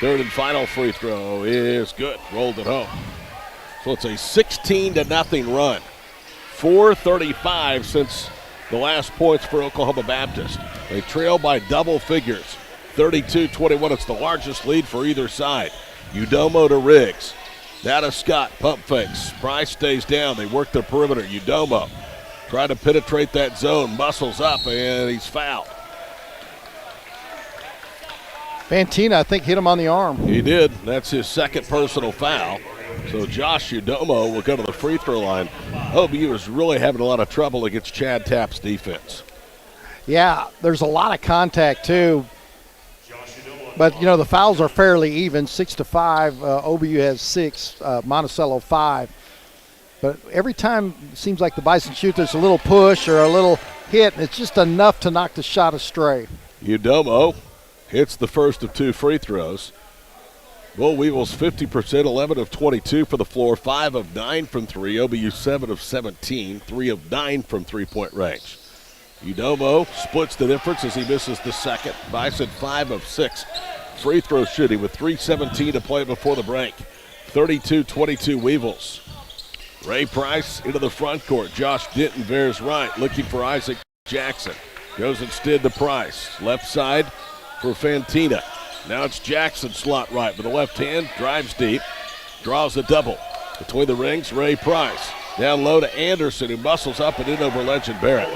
Third and final free throw is good. Rolled it home. So it's a 16-0 run. 4:35 since the last points for Oklahoma Baptist. They trail by double figures. 32-21. It's the largest lead for either side. Udomo to Riggs. Now to Scott, pump fakes. Price stays down. They work the perimeter. Udomo trying to penetrate that zone. Muscles up, and he's fouled. Fantina, I think, hit him on the arm. He did. That's his second personal foul. So Josh Udomo will go to the free throw line. OBU is really having a lot of trouble against Chad Tapp's defense. Yeah, there's a lot of contact, too. But, you know, the fouls are fairly even, 6-5. OBU has 6, Monticello 5. But every time it seems like the Bison shoot, there's a little push or a little hit, and it's just enough to knock the shot astray. Udomo hits the first of 2 free throws. Bull Weevils 50%, 11 of 22 for the floor, 5 of 9 from 3. OBU 7 of 17, 3 of 9 from three-point range. Udomo splits the difference as he misses the second. Bison 5 of 6 free throw shooting with 3:17 to play before the break. 32-22 Weevils. Ray Price into the front court. Josh Denton bears right, looking for Isaac Jackson. Goes instead to Price. Left side for Fantina. Now it's Jackson slot right with the left hand. Drives deep. Draws a double. Between the rings, Ray Price. Down low to Anderson, who muscles up and in over Legend Barrett.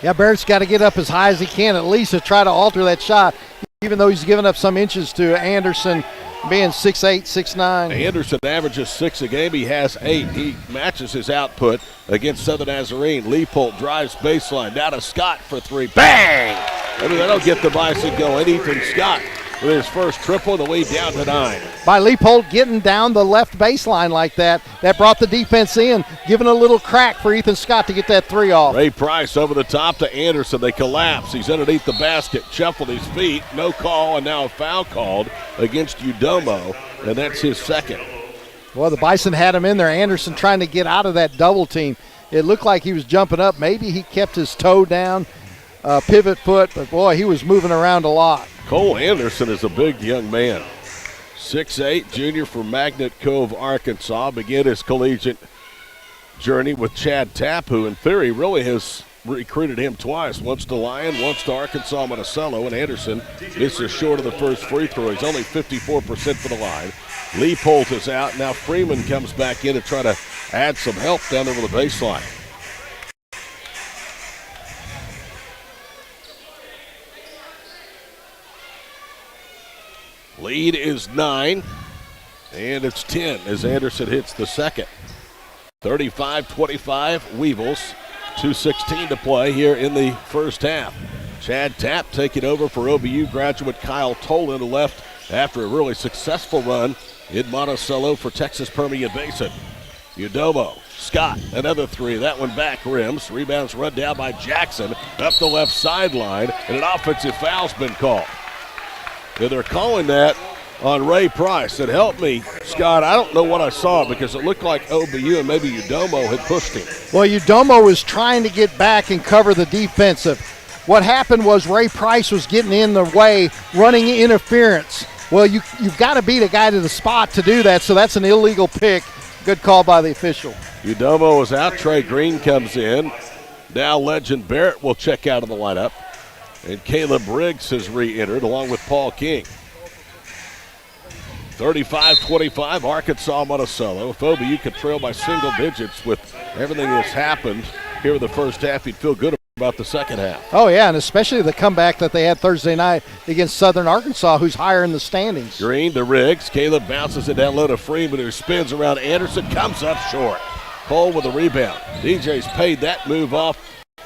Yeah, Barrett's got to get up as high as he can at least to try to alter that shot, even though he's given up some inches to Anderson being 6'8", 6'9". Anderson averages 6 a game. He has 8. He matches his output against Southern Nazarene. Leopold drives baseline. Down to Scott for 3. Bang! I mean, that'll get the Bison going. Ethan Scott with his first triple, the lead down to 9. By Leopold getting down the left baseline like that, that brought the defense in, giving a little crack for Ethan Scott to get that 3 off. Ray Price over the top to Anderson. They collapse. He's underneath the basket, shuffled his feet. No call, and now a foul called against Udomo, and that's his second. Well, the Bison had him in there. Anderson trying to get out of that double team. It looked like he was jumping up. Maybe he kept his toe down, pivot foot, but boy, he was moving around a lot. Cole Anderson is a big young man. 6'8", junior from Magnet Cove, Arkansas. Began his collegiate journey with Chad Tapp, who in theory really has recruited him twice. Once to Lyon, once to Arkansas-Monticello, and Anderson misses short of the first free throw. He's only 54% for the line. Leopold is out. Now Freeman comes back in to try to add some help down over the baseline. Lead is 9, and it's 10 as Anderson hits the second. 35-25 Weevils. 2:16 to play here in the first half. Chad Tapp taking over for OBU graduate Kyle Tolan, who left after a really successful run in Monticello for Texas Permian Basin. Udomo, Scott, another three. That one back rims. Rebounds run down by Jackson up the left sideline, and an offensive foul's been called. And they're calling that on Ray Price. And help me, Scott, I don't know what I saw because it looked like OBU and maybe Udomo had pushed him. Well, Udomo was trying to get back and cover the defensive. What happened was Ray Price was getting in the way, running interference. Well, you've got to beat a guy to the spot to do that, so that's an illegal pick. Good call by the official. Udomo is out. Trey Green comes in. Now Legend Barrett will check out of the lineup. And Caleb Briggs has re-entered along with Paul King. 35-25, Arkansas-Monticello. If OBU could trail by single digits with everything that's happened here in the first half, you'd feel good about the second half. Oh, yeah, and especially the comeback that they had Thursday night against Southern Arkansas, who's higher in the standings. Green to Riggs. Caleb bounces it down low to Freeman, who spins around Anderson, comes up short. Cole with a rebound. DJ's paid that move off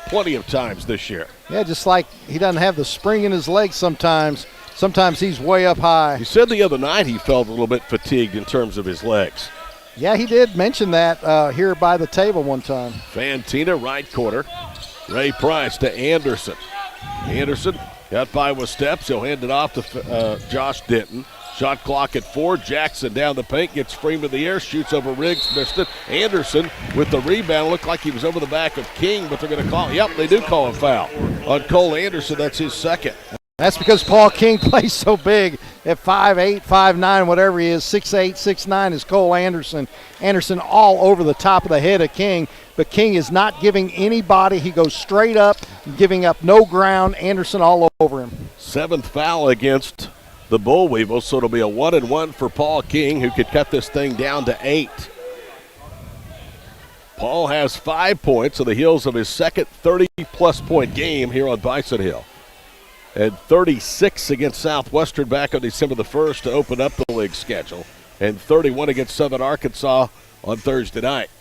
plenty of times this year. Yeah, just like he doesn't have the spring in his legs sometimes. Sometimes he's way up high. He said the other night he felt a little bit fatigued in terms of his legs. Yeah, he did mention that here by the table one time. Fantina, right corner. Ray Price to Anderson. Anderson got by with steps. He'll hand it off to Josh Denton. Shot clock at 4. Jackson down the paint, gets Freeman in the air, shoots over Riggs, missed it. Anderson with the rebound. Looked like he was over the back of King, but they're going to call. Yep, they do call a foul on Cole Anderson. That's his second. That's because Paul King plays so big at 5'8", 5'9", whatever he is, 6'8", 6'9" is Cole Anderson. Anderson all over the top of the head of King, but King is not giving anybody. He goes straight up, giving up no ground. Anderson all over him. 7th foul against the Bull Weevils, so it'll be a 1-and-1 for Paul King, who could cut this thing down to 8. Paul has 5 points on the heels of his second 30-plus point game here on Bison Hill. And 36 against Southwestern back on December the 1st to open up the league schedule. And 31 against Southern Arkansas on Thursday night.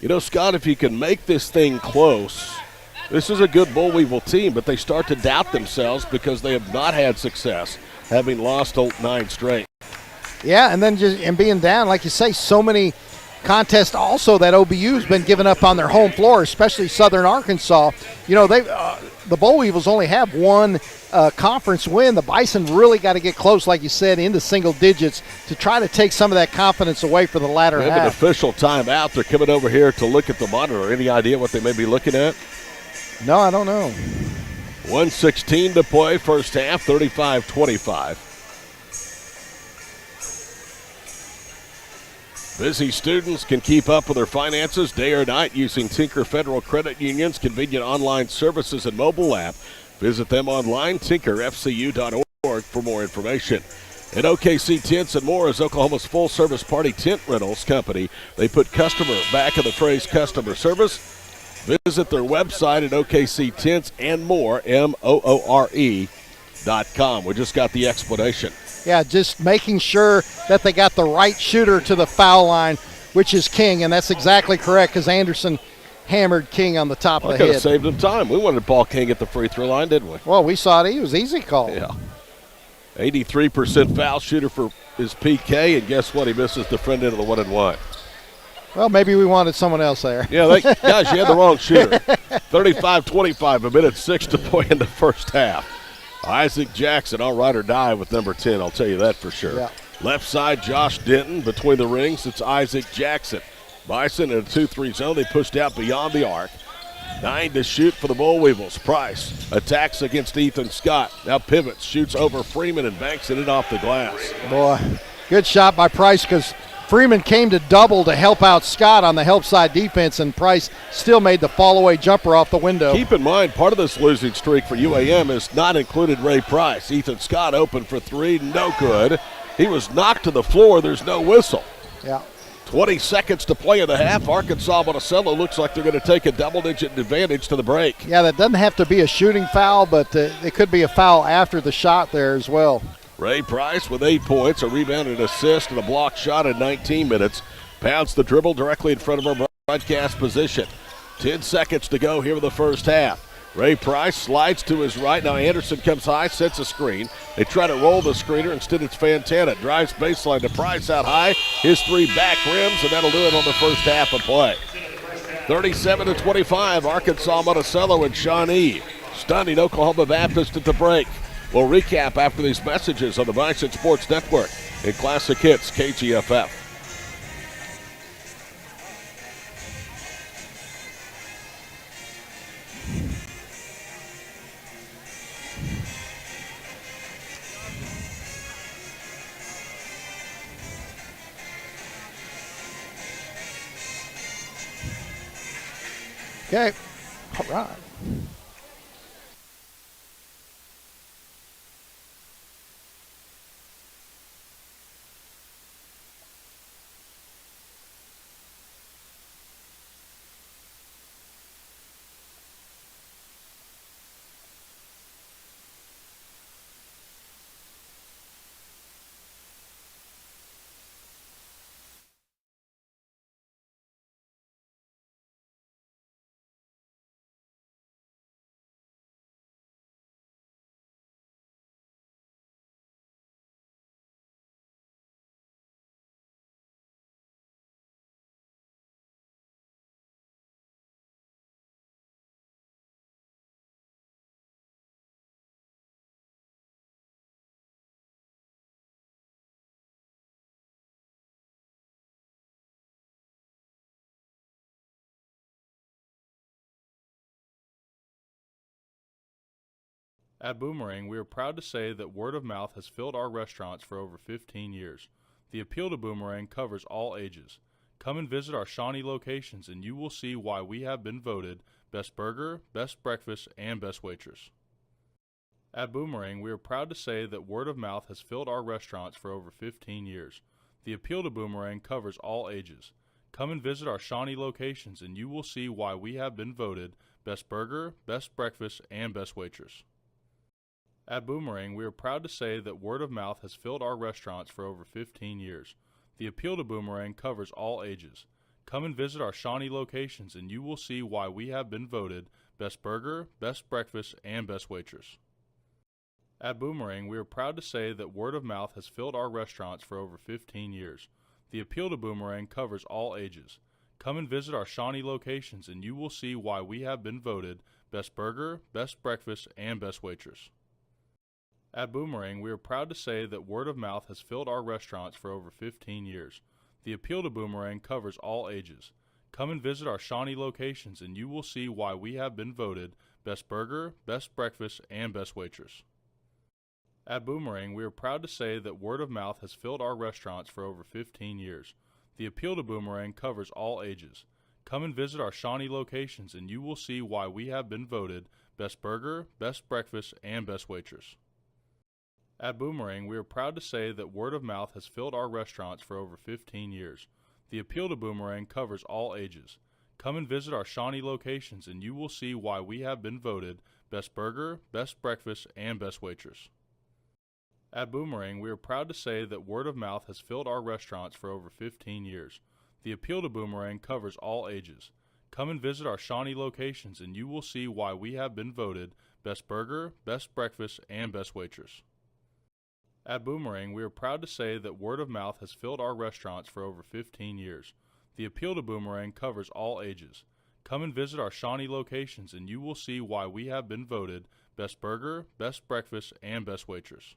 You know, Scott, if you can make this thing close, this is a good Bull Weevil team, but they start to doubt themselves because they have not had success, having lost 9 straight. Yeah, and then and being down, like you say, so many contests also that OBU's been giving up on their home floor, especially Southern Arkansas. You know, the Bull Weevils only have one conference win. The Bison really got to get close, like you said, into single digits to try to take some of that confidence away for the latter They have half. an official timeout. They're coming over here to look at the monitor. Any idea what they may be looking at? No, I don't know. 1:16 to play, first half, 35-25. Busy students can keep up with their finances day or night using Tinker Federal Credit Union's convenient online services and mobile app. Visit them online, tinkerfcu.org, for more information. And OKC Tents and More is Oklahoma's full-service party tent rentals company. They put customer back in the phrase customer service. Visit their website at OKC Tents and More, MOORE.com. We just got the explanation. Yeah, just making sure that they got the right shooter to the foul line, which is King, and that's exactly correct because Anderson hammered King on the top of the Could head. have saved him time. We wanted Paul King at the free throw line, didn't we? Well, we saw it. He was easy call. Yeah. 83% foul shooter for his PK, and guess what? He misses the front end of the 1-and-1. Well, maybe we wanted someone else there. Yeah, guys, you had the wrong shooter. 35-25, a minute 6 to play in the first half. Isaac Jackson, all ride or die with number 10, I'll tell you that for sure. Yeah. Left side, Josh Denton. Between the rings, it's Isaac Jackson. Bison in a 2-3 zone. They pushed out beyond the arc. 9 to shoot for the Bull Weevils. Price attacks against Ethan Scott. Now pivots, shoots over Freeman and banks it in off the glass. Boy, good shot by Price because Freeman came to double to help out Scott on the help side defense, and Price still made the fall-away jumper off the window. Keep in mind, part of this losing streak for UAM has not included Ray Price. Ethan Scott open for 3, no good. He was knocked to the floor. There's no whistle. Yeah. 20 seconds to play in the half. Arkansas-Monticello looks like they're going to take a double-digit advantage to the break. Yeah, that doesn't have to be a shooting foul, but it could be a foul after the shot there as well. Ray Price with 8 points, a rebound, an assist, and a block shot in 19 minutes. Pounds the dribble directly in front of our broadcast position. 10 seconds to go here in the first half. Ray Price slides to his right. Now Anderson comes high, sets a screen. They try to roll the screener. Instead, it's Fantana. Drives baseline to Price out high. His three back rims, and that'll do it on the first half of play. 37-25, Arkansas-Monticello and Shawnee stunning Oklahoma Baptist at the break. We'll recap after these messages on the Bison Sports Network in Classic Hits KGFF. Okay, all right. At Boomerang, we are proud to say that word of mouth has filled our restaurants for over 15 years. The appeal to Boomerang covers all ages. Come and visit our Shawnee locations and you will see why we have been voted Best Burger, Best Breakfast, and Best Waitress. At Boomerang, we are proud to say that word of mouth has filled our restaurants for over 15 years. The appeal to Boomerang covers all ages. Come and visit our Shawnee locations and you will see why we have been voted Best Burger, Best Breakfast, and Best Waitress. At Boomerang, we are proud to say that word of mouth has filled our restaurants for over 15 years. The appeal to Boomerang covers all ages. Come and visit our Shawnee locations and you will see why we have been voted Best Burger, Best Breakfast, and Best Waitress. At Boomerang, we are proud to say that word of mouth has filled our restaurants for over 15 years. The appeal to Boomerang covers all ages. Come and visit our Shawnee locations and you will see why we have been voted Best Burger, Best Breakfast, and Best Waitress. At Boomerang, we are proud to say that word of mouth has filled our restaurants for over 15 years. The appeal to Boomerang covers all ages. Come and visit our Shawnee locations and you will see why we have been voted Best Burger, Best Breakfast, and Best Waitress. At Boomerang, we are proud to say that word of mouth has filled our restaurants for over 15 years. The appeal to Boomerang covers all ages. Come and visit our Shawnee locations and you will see why we have been voted Best Burger, Best Breakfast, and Best Waitress. At Boomerang, we are proud to say that word of mouth has filled our restaurants for over 15 years. The appeal to Boomerang covers all ages. Come and visit our Shawnee locations and you will see why we have been voted Best Burger, Best Breakfast, and Best Waitress. At Boomerang, we are proud to say that word of mouth has filled our restaurants for over 15 years. The appeal to Boomerang covers all ages. Come and visit our Shawnee locations and you will see why we have been voted Best Burger, Best Breakfast, and Best Waitress. At Boomerang, we are proud to say that word of mouth has filled our restaurants for over 15 years. The appeal to Boomerang covers all ages. Come and visit our Shawnee locations and you will see why we have been voted Best Burger, Best Breakfast, and Best Waitress.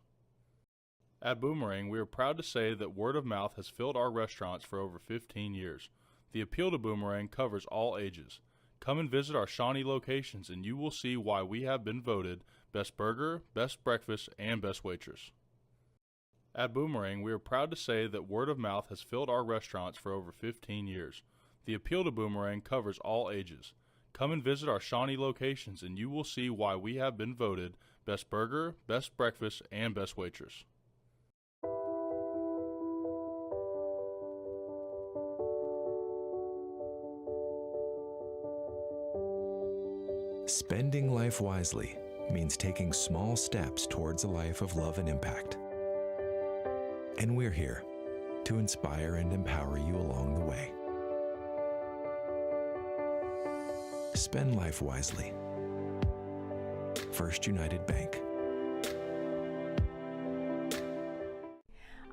At Boomerang, we are proud to say that word of mouth has filled our restaurants for over 15 years. The appeal to Boomerang covers all ages. Come and visit our Shawnee locations and you will see why we have been voted Best Burger, Best Breakfast, and Best Waitress. At Boomerang, we are proud to say that word of mouth has filled our restaurants for over 15 years. The appeal to Boomerang covers all ages. Come and visit our Shawnee locations and you will see why we have been voted Best Burger, Best Breakfast, and Best Waitress. Spending life wisely means taking small steps towards a life of love and impact. And we're here to inspire and empower you along the way. Spend life wisely First United Bank.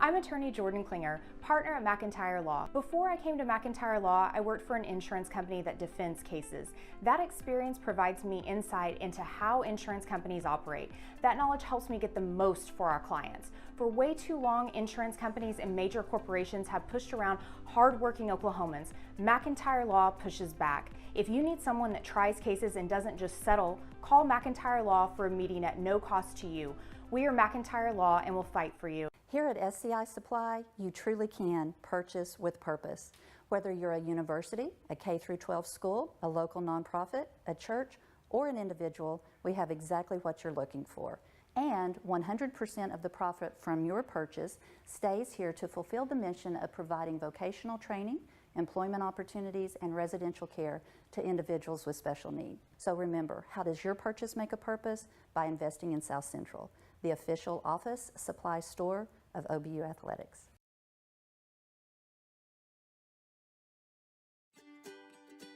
I'm attorney Jordan Klinger, partner at McIntyre Law. Before I came to McIntyre Law, I worked for an insurance company that defends cases. That experience provides me insight into how insurance companies operate. That knowledge helps me get the most for our clients. For way too long, insurance companies and major corporations have pushed around hardworking Oklahomans. McIntyre Law pushes back. If you need someone that tries cases and doesn't just settle, call McIntyre Law for a meeting at no cost to you. We are McIntyre Law and will fight for you. Here at SCI Supply, you truly can purchase with purpose. Whether you're a university, a K-12 school, a local nonprofit, a church, or an individual, we have exactly what you're looking for. And 100% of the profit from your purchase stays here to fulfill the mission of providing vocational training, employment opportunities, and residential care to individuals with special need. So remember, how does your purchase make a purpose? By investing in South Central, the official office supply store of OBU Athletics.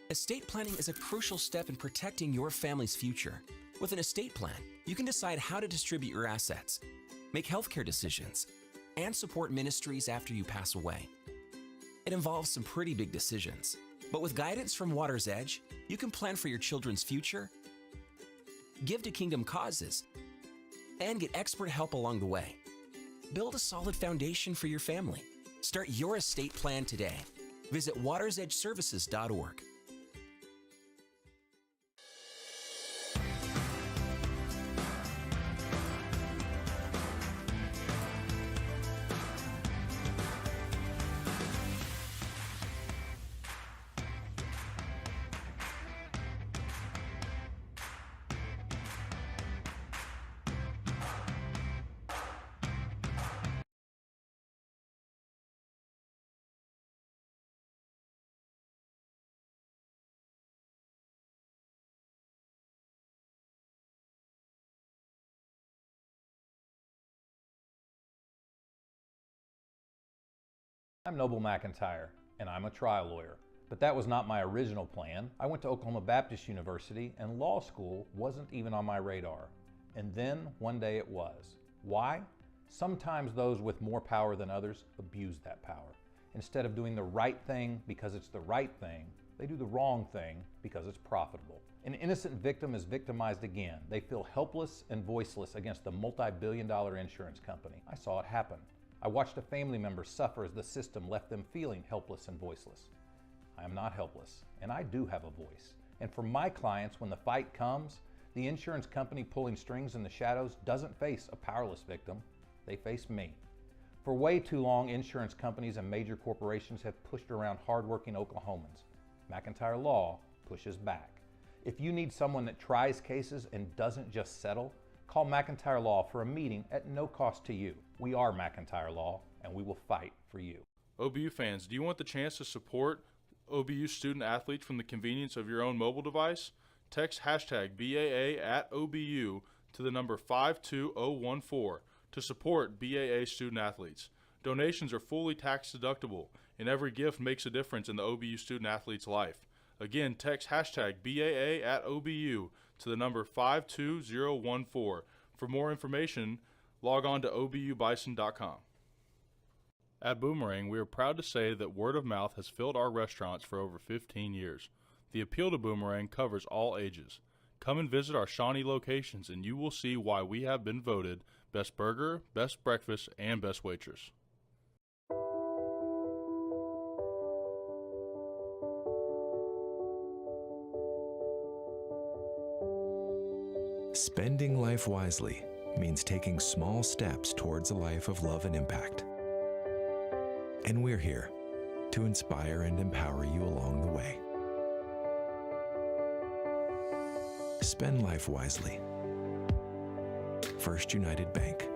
Estate planning is a crucial step in protecting your family's future. With an estate plan, you can decide how to distribute your assets, make healthcare decisions, and support ministries after you pass away. It involves some pretty big decisions, but with guidance from Water's Edge, you can plan for your children's future, give to kingdom causes, and get expert help along the way. Build a solid foundation for your family. Start your estate plan today. Visit watersedgeservices.org. I'm Noble McIntyre, and I'm a trial lawyer. But that was not my original plan. I went to Oklahoma Baptist University, and law school wasn't even on my radar. And then, one day it was. Why? Sometimes those with more power than others abuse that power. Instead of doing the right thing because it's the right thing, they do the wrong thing because it's profitable. An innocent victim is victimized again. They feel helpless and voiceless against a multi-billion-dollar insurance company. I saw it happen. I watched a family member suffer as the system left them feeling helpless and voiceless. I am not helpless, and I do have a voice. And for my clients, when the fight comes, the insurance company pulling strings in the shadows doesn't face a powerless victim, they face me. For way too long, insurance companies and major corporations have pushed around hardworking Oklahomans. McIntyre Law pushes back. If you need someone that tries cases and doesn't just settle, call McIntyre Law for a meeting at no cost to you. We are McIntyre Law, and we will fight for you. OBU fans, do you want the chance to support OBU student athletes from the convenience of your own mobile device? Text hashtag BAA at OBU to the number 52014 to support BAA student athletes. Donations are fully tax deductible, and every gift makes a difference in the OBU student athlete's life. Again, text hashtag BAA at OBU to the number 52014. For more information, log on to obubison.com. At Boomerang, we are proud to say that word of mouth has filled our restaurants for over 15 years. The appeal to Boomerang covers all ages. Come and visit our Shawnee locations and you will see why we have been voted Best Burger, Best Breakfast, and Best Waitress. Spending life wisely means taking small steps towards a life of love and impact. And we're here to inspire and empower you along the way. Spend life wisely. First United Bank.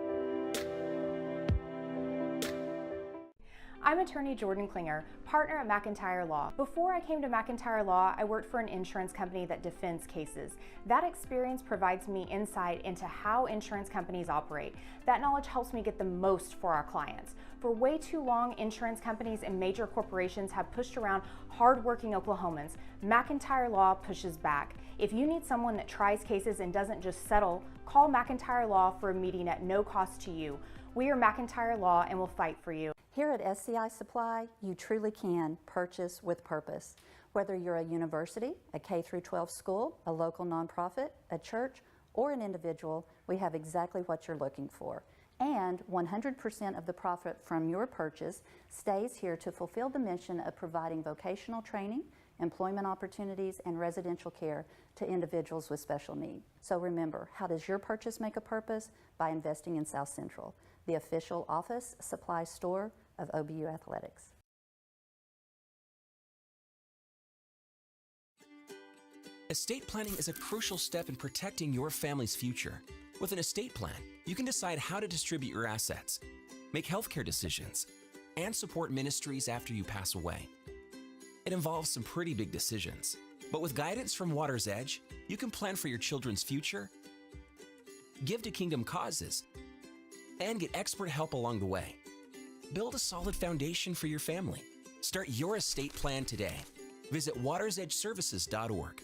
I'm I'm attorney Jordan Klinger, partner at McIntyre Law. Before I came to McIntyre Law, I worked for an insurance company that defends cases. That experience provides me insight into how insurance companies operate. That knowledge helps me get the most for our clients. For way too long, insurance companies and major corporations have pushed around hard-working Oklahomans. McIntyre Law pushes back. If you need someone that tries cases and doesn't just settle, call McIntyre Law for a meeting at no cost to you. We are McIntyre Law and will fight for you. Here at SCI Supply, you truly can purchase with purpose. Whether you're a university, a K-12 school, a local nonprofit, a church, or an individual, we have exactly what you're looking for. And 100% of the profit from your purchase stays here to fulfill the mission of providing vocational training, employment opportunities, and residential care to individuals with special need. So remember, how does your purchase make a purpose? By investing in South Central, the official office supply store of OBU Athletics. Estate planning is a crucial step in protecting your family's future. With an estate plan, you can decide how to distribute your assets, make healthcare decisions, and support ministries after you pass away. It involves some pretty big decisions, but with guidance from Water's Edge, you can plan for your children's future, give to kingdom causes, and get expert help along the way. Build a solid foundation for your family. Start your estate plan today. Visit watersedgeservices.org.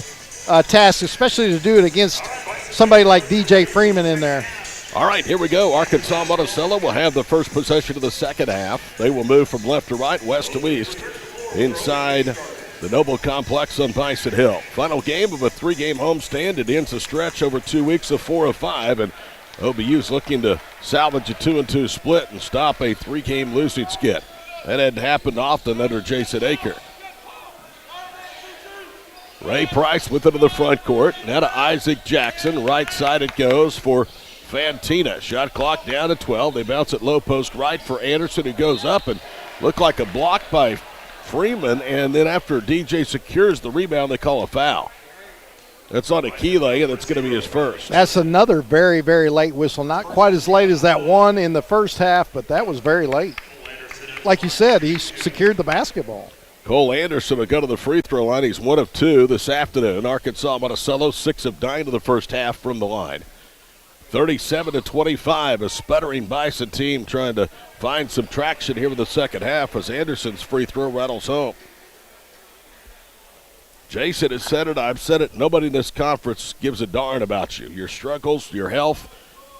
task, especially to do it against somebody like DJ Freeman in there. All right, here we go. Arkansas-Monticello will have the first possession of the second half. They will move from left to right, west to east, inside the Noble Complex on Bison Hill. Final game of a 3-game homestand. It ends a stretch over 2 weeks of 4 of 5, and OBU's looking to salvage a 2-2 split and stop a 3-game losing skid. That hadn't happened often under Jason Aker. Ray Price with it to the front court. Now to Isaac Jackson. Right side it goes for Fantina. Shot clock down to 12. They bounce it low post right for Anderson, who goes up and looked like a block by Freeman. And then after DJ secures the rebound, they call a foul. That's on Akile, and it's going to be his first. That's another very, very late whistle. Not quite as late as that one in the first half, but that was very late. Like you said, he secured the basketball. Cole Anderson will go to the free throw line. He's 1 of 2 this afternoon. Arkansas-Monticello 6 of 9 to the first half from the line. 37-25, a sputtering Bison team trying to find some traction here in the second half as Anderson's free throw rattles home. Jason has said it, I've said it, nobody in this conference gives a darn about you. Your struggles, your health,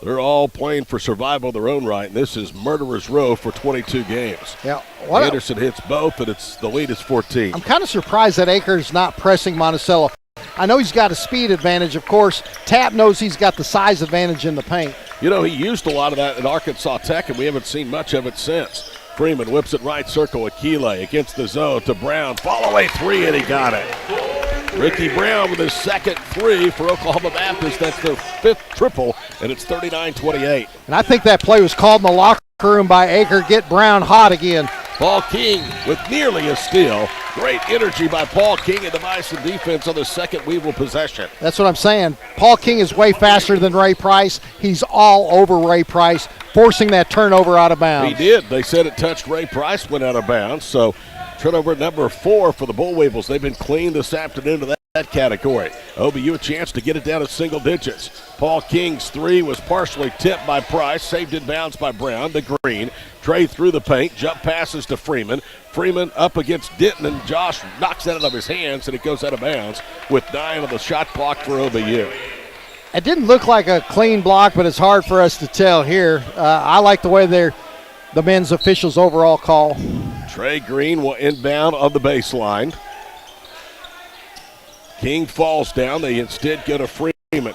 they're all playing for survival of their own right, and this is murderer's row for 22 games. Yeah, Anderson hits both, and the lead is 14. I'm kind of surprised that Aker's not pressing Monticello. I know he's got a speed advantage, of course. Tapp knows he's got the size advantage in the paint. You know, he used a lot of that at Arkansas Tech, and we haven't seen much of it since. Freeman whips it right circle. Akile against the zone to Brown. Fall away 3, and he got it. Ricky Brown with his second 3 for Oklahoma Baptist. That's their 5th triple, and it's 39-28. And I think that play was called in the locker room by Aker. Get Brown hot again. Paul King with nearly a steal. Great energy by Paul King and the Bison defense on the second Weevil possession. That's what I'm saying. Paul King is way faster than Ray Price. He's all over Ray Price, forcing that turnover out of bounds. He did. They said it touched Ray Price, went out of bounds. So turnover number 4 for the Bull Weevils. They've been clean this afternoon to that category. OBU a chance to get it down to single digits. Paul King's 3 was partially tipped by Price, saved in bounds by Brown. The green. Trey through the paint, jump passes to Freeman. Freeman up against Denton, and Josh knocks that out of his hands, and it goes out of bounds with 9 on the shot clock for OBU. It didn't look like a clean block, but it's hard for us to tell here. I like the way the men's officials overall call. Trey Green will inbound on the baseline. King falls down. They instead go to Freeman.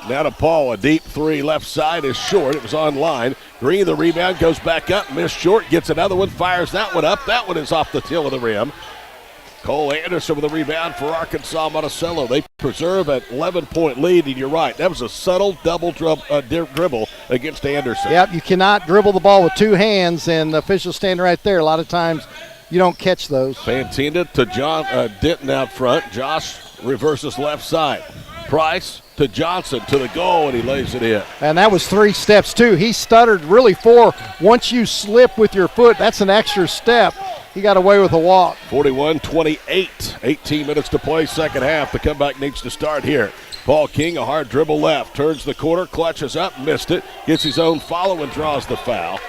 Now to Paul. A deep 3 left side is short. It was on line. Green, the rebound, goes back up. Missed short. Gets another one. Fires that one up. That one is off the tail of the rim. Cole Anderson with a rebound for Arkansas-Monticello. They preserve an 11-point lead, and you're right. That was a subtle double dribble against Anderson. Yep, you cannot dribble the ball with 2 hands, and the officials stand right there. A lot of times you don't catch those. Fantina to John Denton out front. Josh reverses left side. Price to Johnson to the goal, and he lays it in. And that was 3 steps, too. He stuttered really 4. Once you slip with your foot, that's an extra step. He got away with a walk. 41-28. 18 minutes to play, second half. The comeback needs to start here. Paul King, a hard dribble left. Turns the corner, clutches up, missed it. Gets his own follow and draws the foul.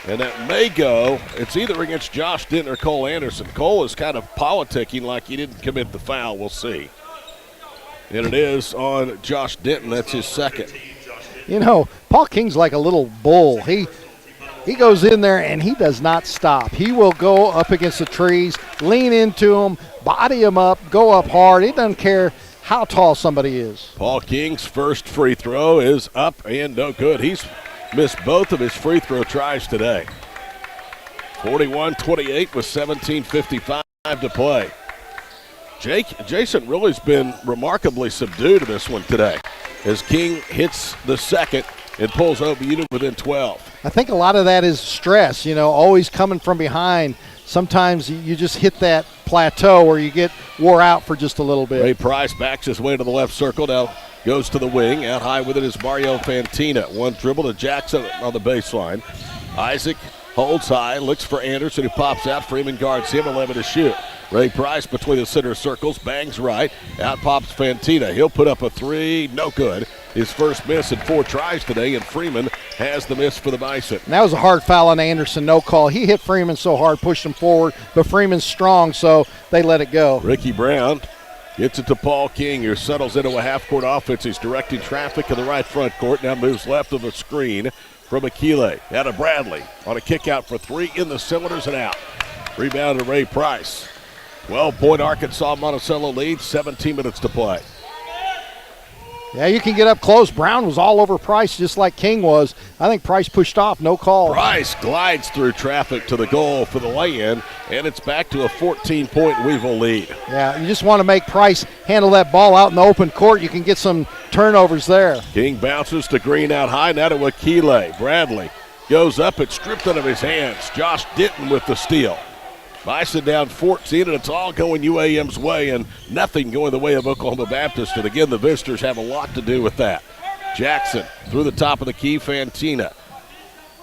And that may go, it's either against Josh Denton or Cole Anderson. Cole is kind of politicking like he didn't commit the foul. We'll see. And it is on Josh Denton. That's his second. You know, Paul King's like a little bull. He goes in there and he does not stop. He will go up against the trees, lean into them, body him up, go up hard. He doesn't care how tall somebody is. Paul King's first free throw is up and no good. He's missed both of his free throw tries today. 41-28 with 17:55 to play. Jason really's been remarkably subdued in this one today as King hits the second and pulls OBU to within 12. I think a lot of that is stress, always coming from behind. Sometimes you just hit that plateau where you get wore out for just a little bit. Ray Price backs his way to the left circle, now goes to the wing. Out high with it is Mario Fantina. One dribble to Jackson on the baseline. Isaac holds high, looks for Anderson, who pops out. Freeman guards him, 11 to shoot. Ray Price between the center circles, bangs right. Out pops Fantina. He'll put up a 3, no good. His first miss in 4 tries today, and Freeman has the miss for the Bison. And that was a hard foul on Anderson, no call. He hit Freeman so hard, pushed him forward, but Freeman's strong, so they let it go. Ricky Brown Gets it to Paul King, who settles into a half-court offense. He's directing traffic in the right front court. Now moves left of a screen from Akile. Out of Bradley on a kick out for three in the cylinders and out. Rebound to Ray Price. 12-point Arkansas-Monticello lead, 17 minutes to play. Yeah, you can get up close. Brown was all over Price just like King was. I think Price pushed off, no call. Price glides through traffic to the goal for the lay-in, and it's back to a 14-point Weevil lead. Yeah, you just want to make Price handle that ball out in the open court. You can get some turnovers there. King bounces to Green out high, now to Akile. Bradley goes up, it's stripped out of his hands. Josh Denton with the steal. Bison down 14, and it's all going UAM's way and nothing going the way of Oklahoma Baptist. And again, the visitors have a lot to do with that. Jackson through the top of the key, Fantina.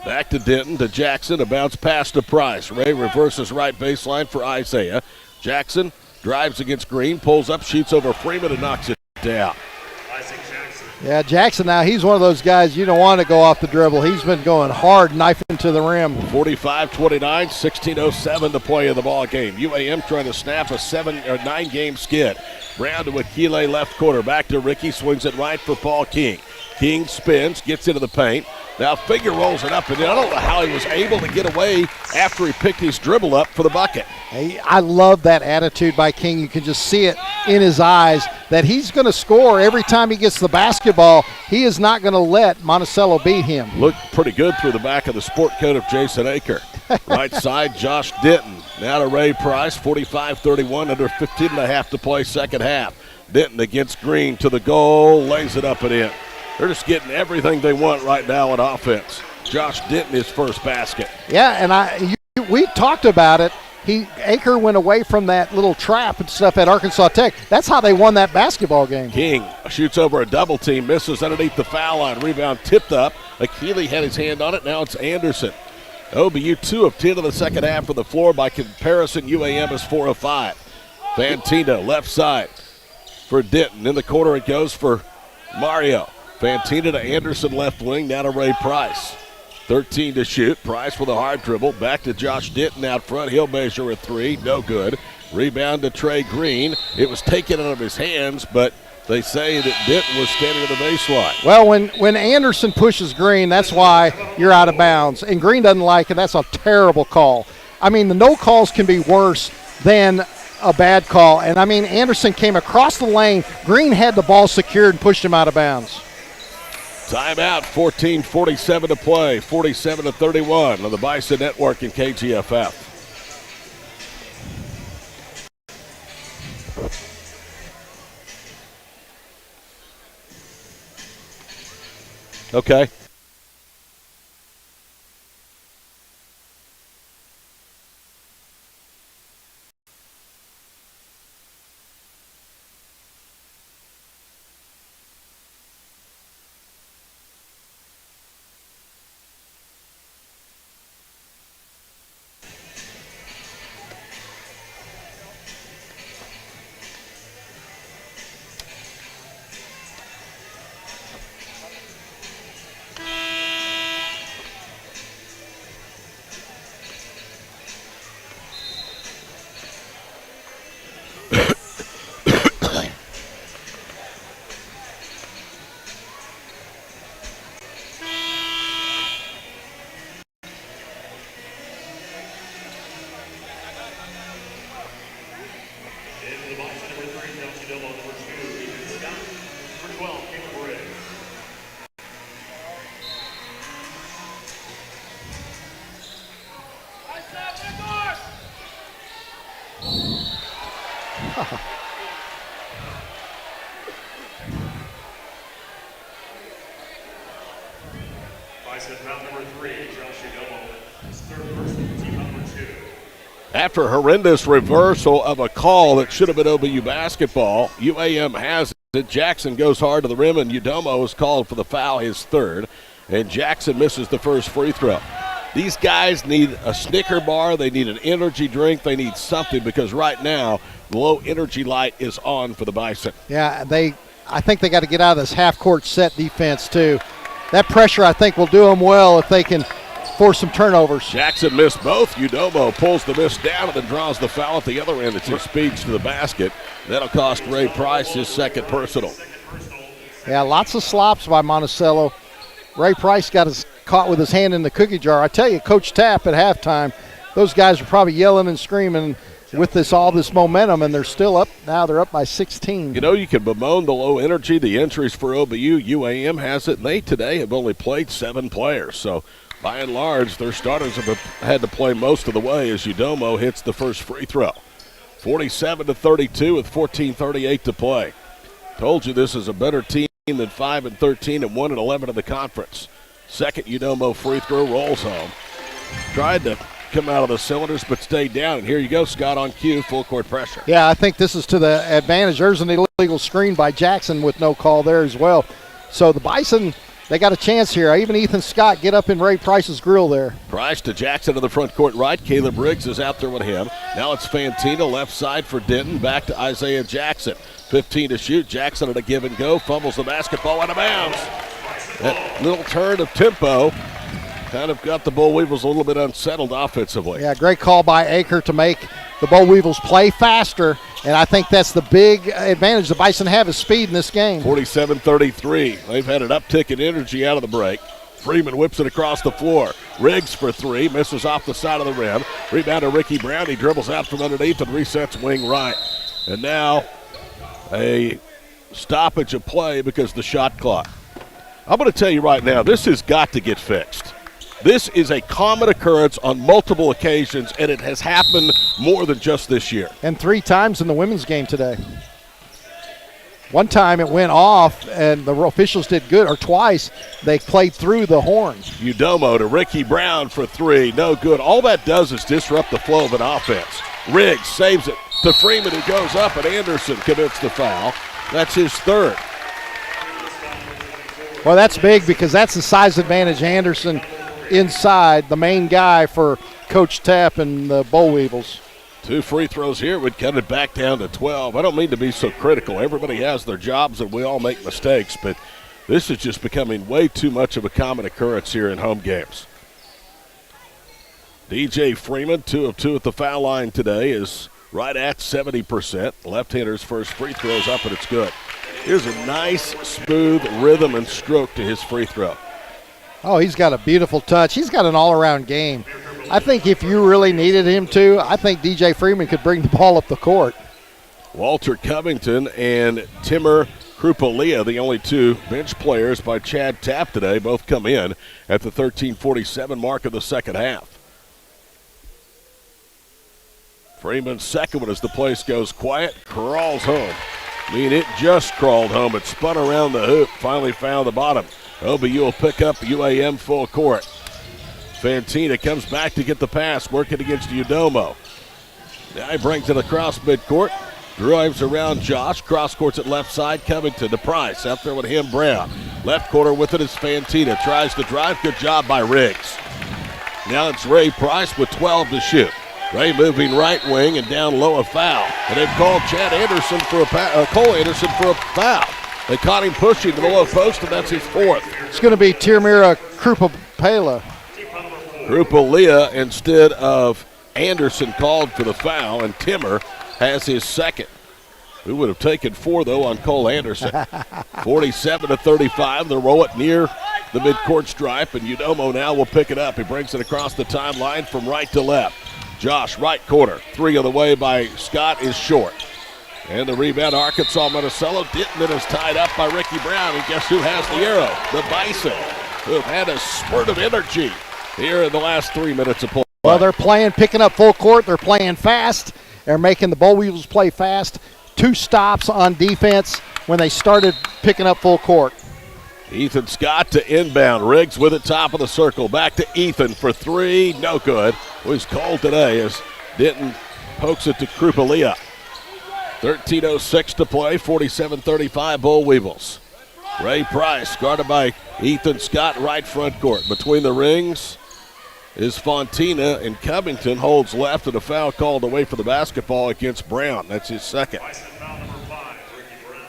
Back to Denton, to Jackson, a bounce pass to Price. Ray reverses right baseline for Isaiah. Jackson drives against Green, pulls up, shoots over Freeman, and knocks it down. Yeah, Jackson now, he's one of those guys you don't want to go off the dribble. He's been going hard, knifing to the rim. 45-29, 16:07 to play in the ball game. UAM trying to snap a 9-game skid. Brown to Akile, left corner. Back to Ricky, swings it right for Paul King. King spins, gets into the paint. Now Figure rolls it up, and I don't know how he was able to get away after he picked his dribble up for the bucket. Hey, I love that attitude by King. You can just see it in his eyes that he's going to score every time he gets the basketball. He is not going to let Monticello beat him. Looked pretty good through the back of the sport coat of Jason Aker. Right side, Josh Denton. Now to Ray Price, 45-31, under 15 and a half to play second half. Denton against Green to the goal, lays it up and in. They're just getting everything they want right now on offense. Josh Denton, his first basket. Yeah, and we talked about it. Aker went away from that little trap and stuff at Arkansas Tech. That's how they won that basketball game. King shoots over a double team, misses underneath the foul line. Rebound tipped up. Akile had his hand on it. Now it's Anderson. OBU 2 of 10 in the second half from the floor. By comparison, UAM is 4 of 5. Fantino left side for Denton. In the corner it goes for Mario. Fantina to Anderson left wing, now to Ray Price. 13 to shoot. Price with a hard dribble. Back to Josh Denton out front. He'll measure a three. No good. Rebound to Trey Green. It was taken out of his hands, but they say that Denton was standing at the baseline. Well, when Anderson pushes Green, that's why you're out of bounds. And Green doesn't like it. That's a terrible call. I mean, the no calls can be worse than a bad call. And, I mean, Anderson came across the lane. Green had the ball secured and pushed him out of bounds. Timeout, 14:47 to play, 47-31 on the Bison Network and KGFF. Okay. After a horrendous reversal of a call that should have been OBU basketball, UAM has it. Jackson goes hard to the rim, and Udomo is called for the foul, his third. And Jackson misses the first free throw. These guys need a Snicker bar. They need an energy drink. They need something because right now the low energy light is on for the Bison. Yeah, I think they got to get out of this half-court set defense too. That pressure, I think, will do them well if they can force some turnovers. Jackson missed both. Udomo pulls the miss down and then draws the foul at the other end as he speeds to the basket. That'll cost Ray Price his second personal. Yeah, lots of slops by Monticello. Ray Price got caught with his hand in the cookie jar. I tell you, Coach Tapp at halftime, those guys are probably yelling and screaming with all this momentum, and they're still up now. They're up by 16. You know, you can bemoan the low energy, the injuries for OBU. UAM has it, and they today have only played 7 players. So, by and large, their starters have had to play most of the way as Udomo hits the first free throw. 47-32 with 14:38 to play. Told you this is a better team than 5-13 and 1-11 in the conference. Second Udomo free throw rolls home. Tried to come out of the cylinders but stayed down. And here you go, Scott on cue, full court pressure. Yeah, I think this is to the advantage. There's an illegal screen by Jackson with no call there as well. So the Bison, they got a chance here. Even Ethan Scott get up in Ray Price's grill there. Price to Jackson to the front court right. Caleb Briggs is out there with him. Now it's Fantina left side for Denton. Back to Isaiah Jackson. 15 to shoot. Jackson at a give and go. Fumbles the basketball out of bounds. That little turn of tempo kind of got the Boll Weevils a little bit unsettled offensively. Yeah, great call by Aker to make the Boll Weevils play faster, and I think that's the big advantage the Bison have is speed in this game. 47-33. They've had an uptick in energy out of the break. Freeman whips it across the floor. Riggs for 3, misses off the side of the rim. Rebound to Ricky Brown. He dribbles out from underneath and resets wing right. And now a stoppage of play because the shot clock. I'm going to tell you right now, this has got to get fixed. This is a common occurrence on multiple occasions, and it has happened more than just this year. And 3 times in the women's game today. One time it went off, and the officials did good, or twice they played through the horn. Udomo to Ricky Brown for 3, no good. All that does is disrupt the flow of an offense. Riggs saves it to Freeman, who goes up, and Anderson commits the foul. That's his third. Well, that's big because that's the size advantage. Anderson inside, the main guy for Coach Tapp and the Boll Weevils. 2 free throws here would cut it back down to 12. I don't mean to be so critical. Everybody has their jobs and we all make mistakes, but this is just becoming way too much of a common occurrence here in home games. DJ Freeman, 2 of 2 at the foul line today, is right at 70%. Left-hander's first free throw's up and it's good. Here's a nice, smooth rhythm and stroke to his free throw. Oh, he's got a beautiful touch. He's got an all-around game. I think if you really needed him to, I think DJ Freeman could bring the ball up the court. Walter Covington and Timur Krupalia, the only 2 bench players by Chad Tapp today, both come in at the 13:47 mark of the second half. Freeman's second one as the place goes quiet, crawls home. I mean, it just crawled home. It spun around the hoop, finally found the bottom. OBU will pick up UAM full court. Fantina comes back to get the pass, working against Udomo. Now he brings it across midcourt, drives around Josh, cross courts at left side, Covington to Price. Out there with him, Brown. Left corner with it is Fantina. Tries to drive, good job by Riggs. Now it's Ray Price with 12 to shoot. Ray moving right wing and down low, a foul. And they've called Cole Anderson for a foul. They caught him pushing to the low post, and that's his 4th. It's going to be Tirmira Krupapela. Krupalia instead of Anderson called for the foul, and Timmer has his second. We would have taken 4, though, on Cole Anderson. 47-35. They'll roll it near the midcourt stripe, and Udomo now will pick it up. He brings it across the timeline from right to left. Josh, right corner. 3 on the way by Scott is short. And the rebound, Arkansas-Monticello. Denton is tied up by Ricky Brown. And guess who has the arrow? The Bison, who have had a spurt of energy here in the last 3 minutes of play. Well, they're picking up full court. They're playing fast. They're making the Boll Weevils play fast. 2 stops on defense when they started picking up full court. Ethan Scott to inbound. Riggs with it, top of the circle. Back to Ethan for 3. No good. Was called today as Denton pokes it to Krupalia. 13:06 to play. 47-35 Boll Weevils. Ray Price guarded by Ethan Scott, right front court. Between the rings is Fontina, and Covington holds left, and a foul called away for the basketball against Brown. That's his second.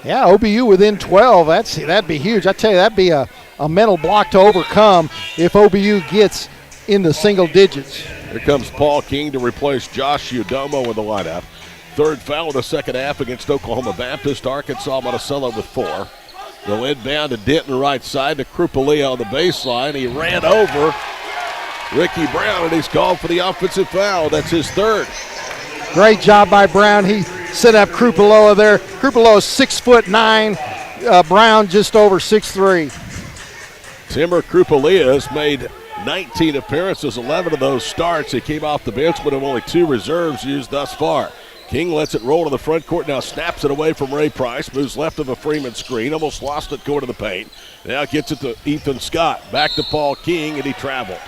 Yeah, OBU within 12. That'd be huge. I tell you, that'd be a mental block to overcome if OBU gets in the single digits. Here comes Paul King to replace Josh Udomo in the lineup. Third foul of the second half against Oklahoma Baptist. Arkansas-Monticello with 4. They'll inbound to Denton right side to Krupalia on the baseline. He ran over Ricky Brown, and he's called for the offensive foul. That's his third. Great job by Brown. He set up Krupaloa there. Krupaloa is 6'9". Brown just over 6'3". Timur Krupalia has made 19 appearances, 11 of those starts. He came off the bench, but have only 2 reserves used thus far. King lets it roll to the front court, now snaps it away from Ray Price, moves left of a Freeman screen, almost lost it going to the paint. Now gets it to Ethan Scott, back to Paul King, and he traveled.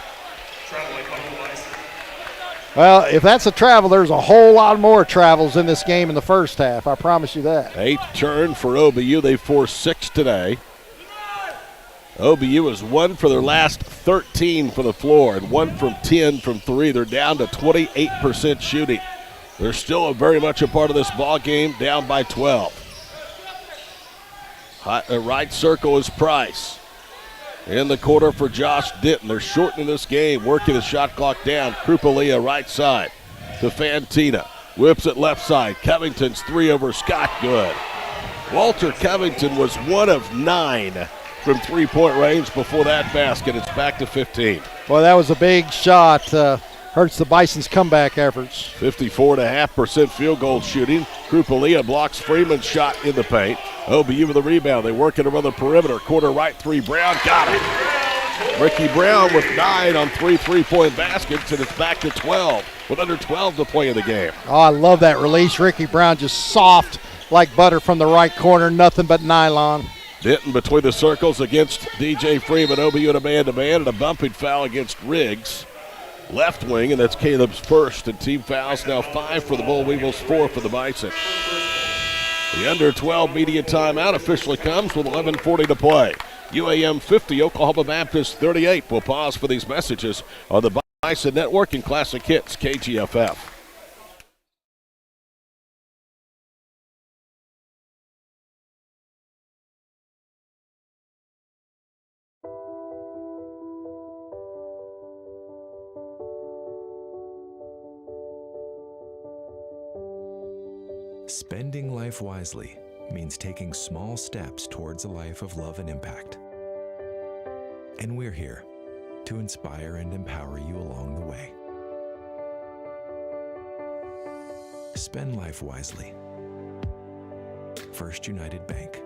Well, if that's a travel, there's a whole lot more travels in this game in the first half. I promise you that. 8th turn for OBU. They forced 6 today. OBU is 1 for their last 13 for the floor and 1 from 10 from 3. They're down to 28% shooting. They're still very much a part of this ball game, down by 12. Right circle is Price. In the corner for Josh Denton. They're shortening this game, working the shot clock down. Krupalia right side to Fantina. Whips it left side. Covington's 3 over Scott, good. Walter Covington was 1 of 9 from three-point range before that basket. It's back to 15. Boy, that was a big shot. Hurts the Bison's comeback efforts. 54.5% field goal shooting. Krupalia blocks Freeman's shot in the paint. OBU with the rebound. They work it around the perimeter. Corner right 3. Brown got it. Ricky Brown with 9 on 3 3-point baskets, and it's back to 12 with under 12 to play in the game. Oh, I love that release. Ricky Brown just soft like butter from the right corner. Nothing but nylon. Denton between the circles against DJ Freeman. OBU in a man-to-man and a bumping foul against Riggs. Left wing, and that's Caleb's first. And team fouls now 5 for the Bull Weevils, 4 for the Bison. The under 12 media timeout officially comes with 11:40 to play. UAM 50, Oklahoma Baptist 38. We'll pause for these messages on the Bison Network and Classic Hits KGFF. Spending life wisely means taking small steps towards a life of love and impact. And we're here to inspire and empower you along the way. Spend life wisely. First United Bank.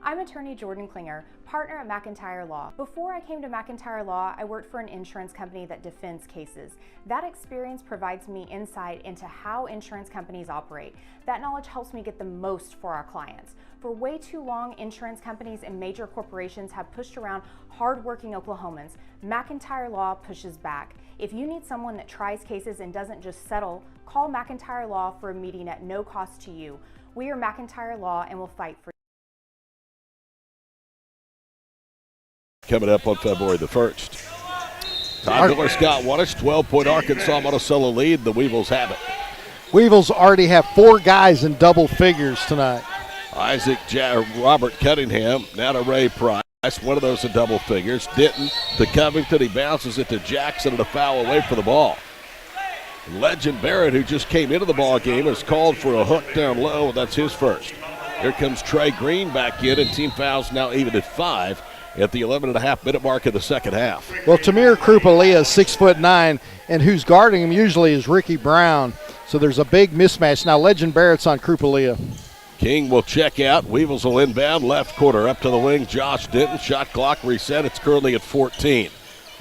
I'm attorney Jordan Klinger, partner at McIntyre Law. Before I came to McIntyre Law, I worked for an insurance company that defends cases. That experience provides me insight into how insurance companies operate. That knowledge helps me get the most for our clients. For way too long, insurance companies and major corporations have pushed around hardworking Oklahomans. McIntyre Law pushes back. If you need someone that tries cases and doesn't just settle, call McIntyre Law for a meeting at no cost to you. We are McIntyre Law and will fight for you. Coming up on February the 1st. Todd Miller, Scott Wattish, 12-point Arkansas-Monticello lead. The Weevils have it. Weevils already have 4 guys in double figures tonight. Robert Cunningham, now to Ray Price. One of those in double figures. Denton to Covington. He bounces it to Jackson and a foul away from the ball. Legend Barrett, who just came into the ball game, is called for a hook down low, and that's his first. Here comes Trey Green back in, and team fouls now even at 5. At the 11.5-minute mark of the second half. Well, Tamir Krupalia is 6'9", and who's guarding him usually is Ricky Brown. So there's a big mismatch. Now Legend Barrett's on Krupalia. King will check out. Weevils will inbound. Left corner up to the wing. Josh Denton. Shot clock reset. It's currently at 14.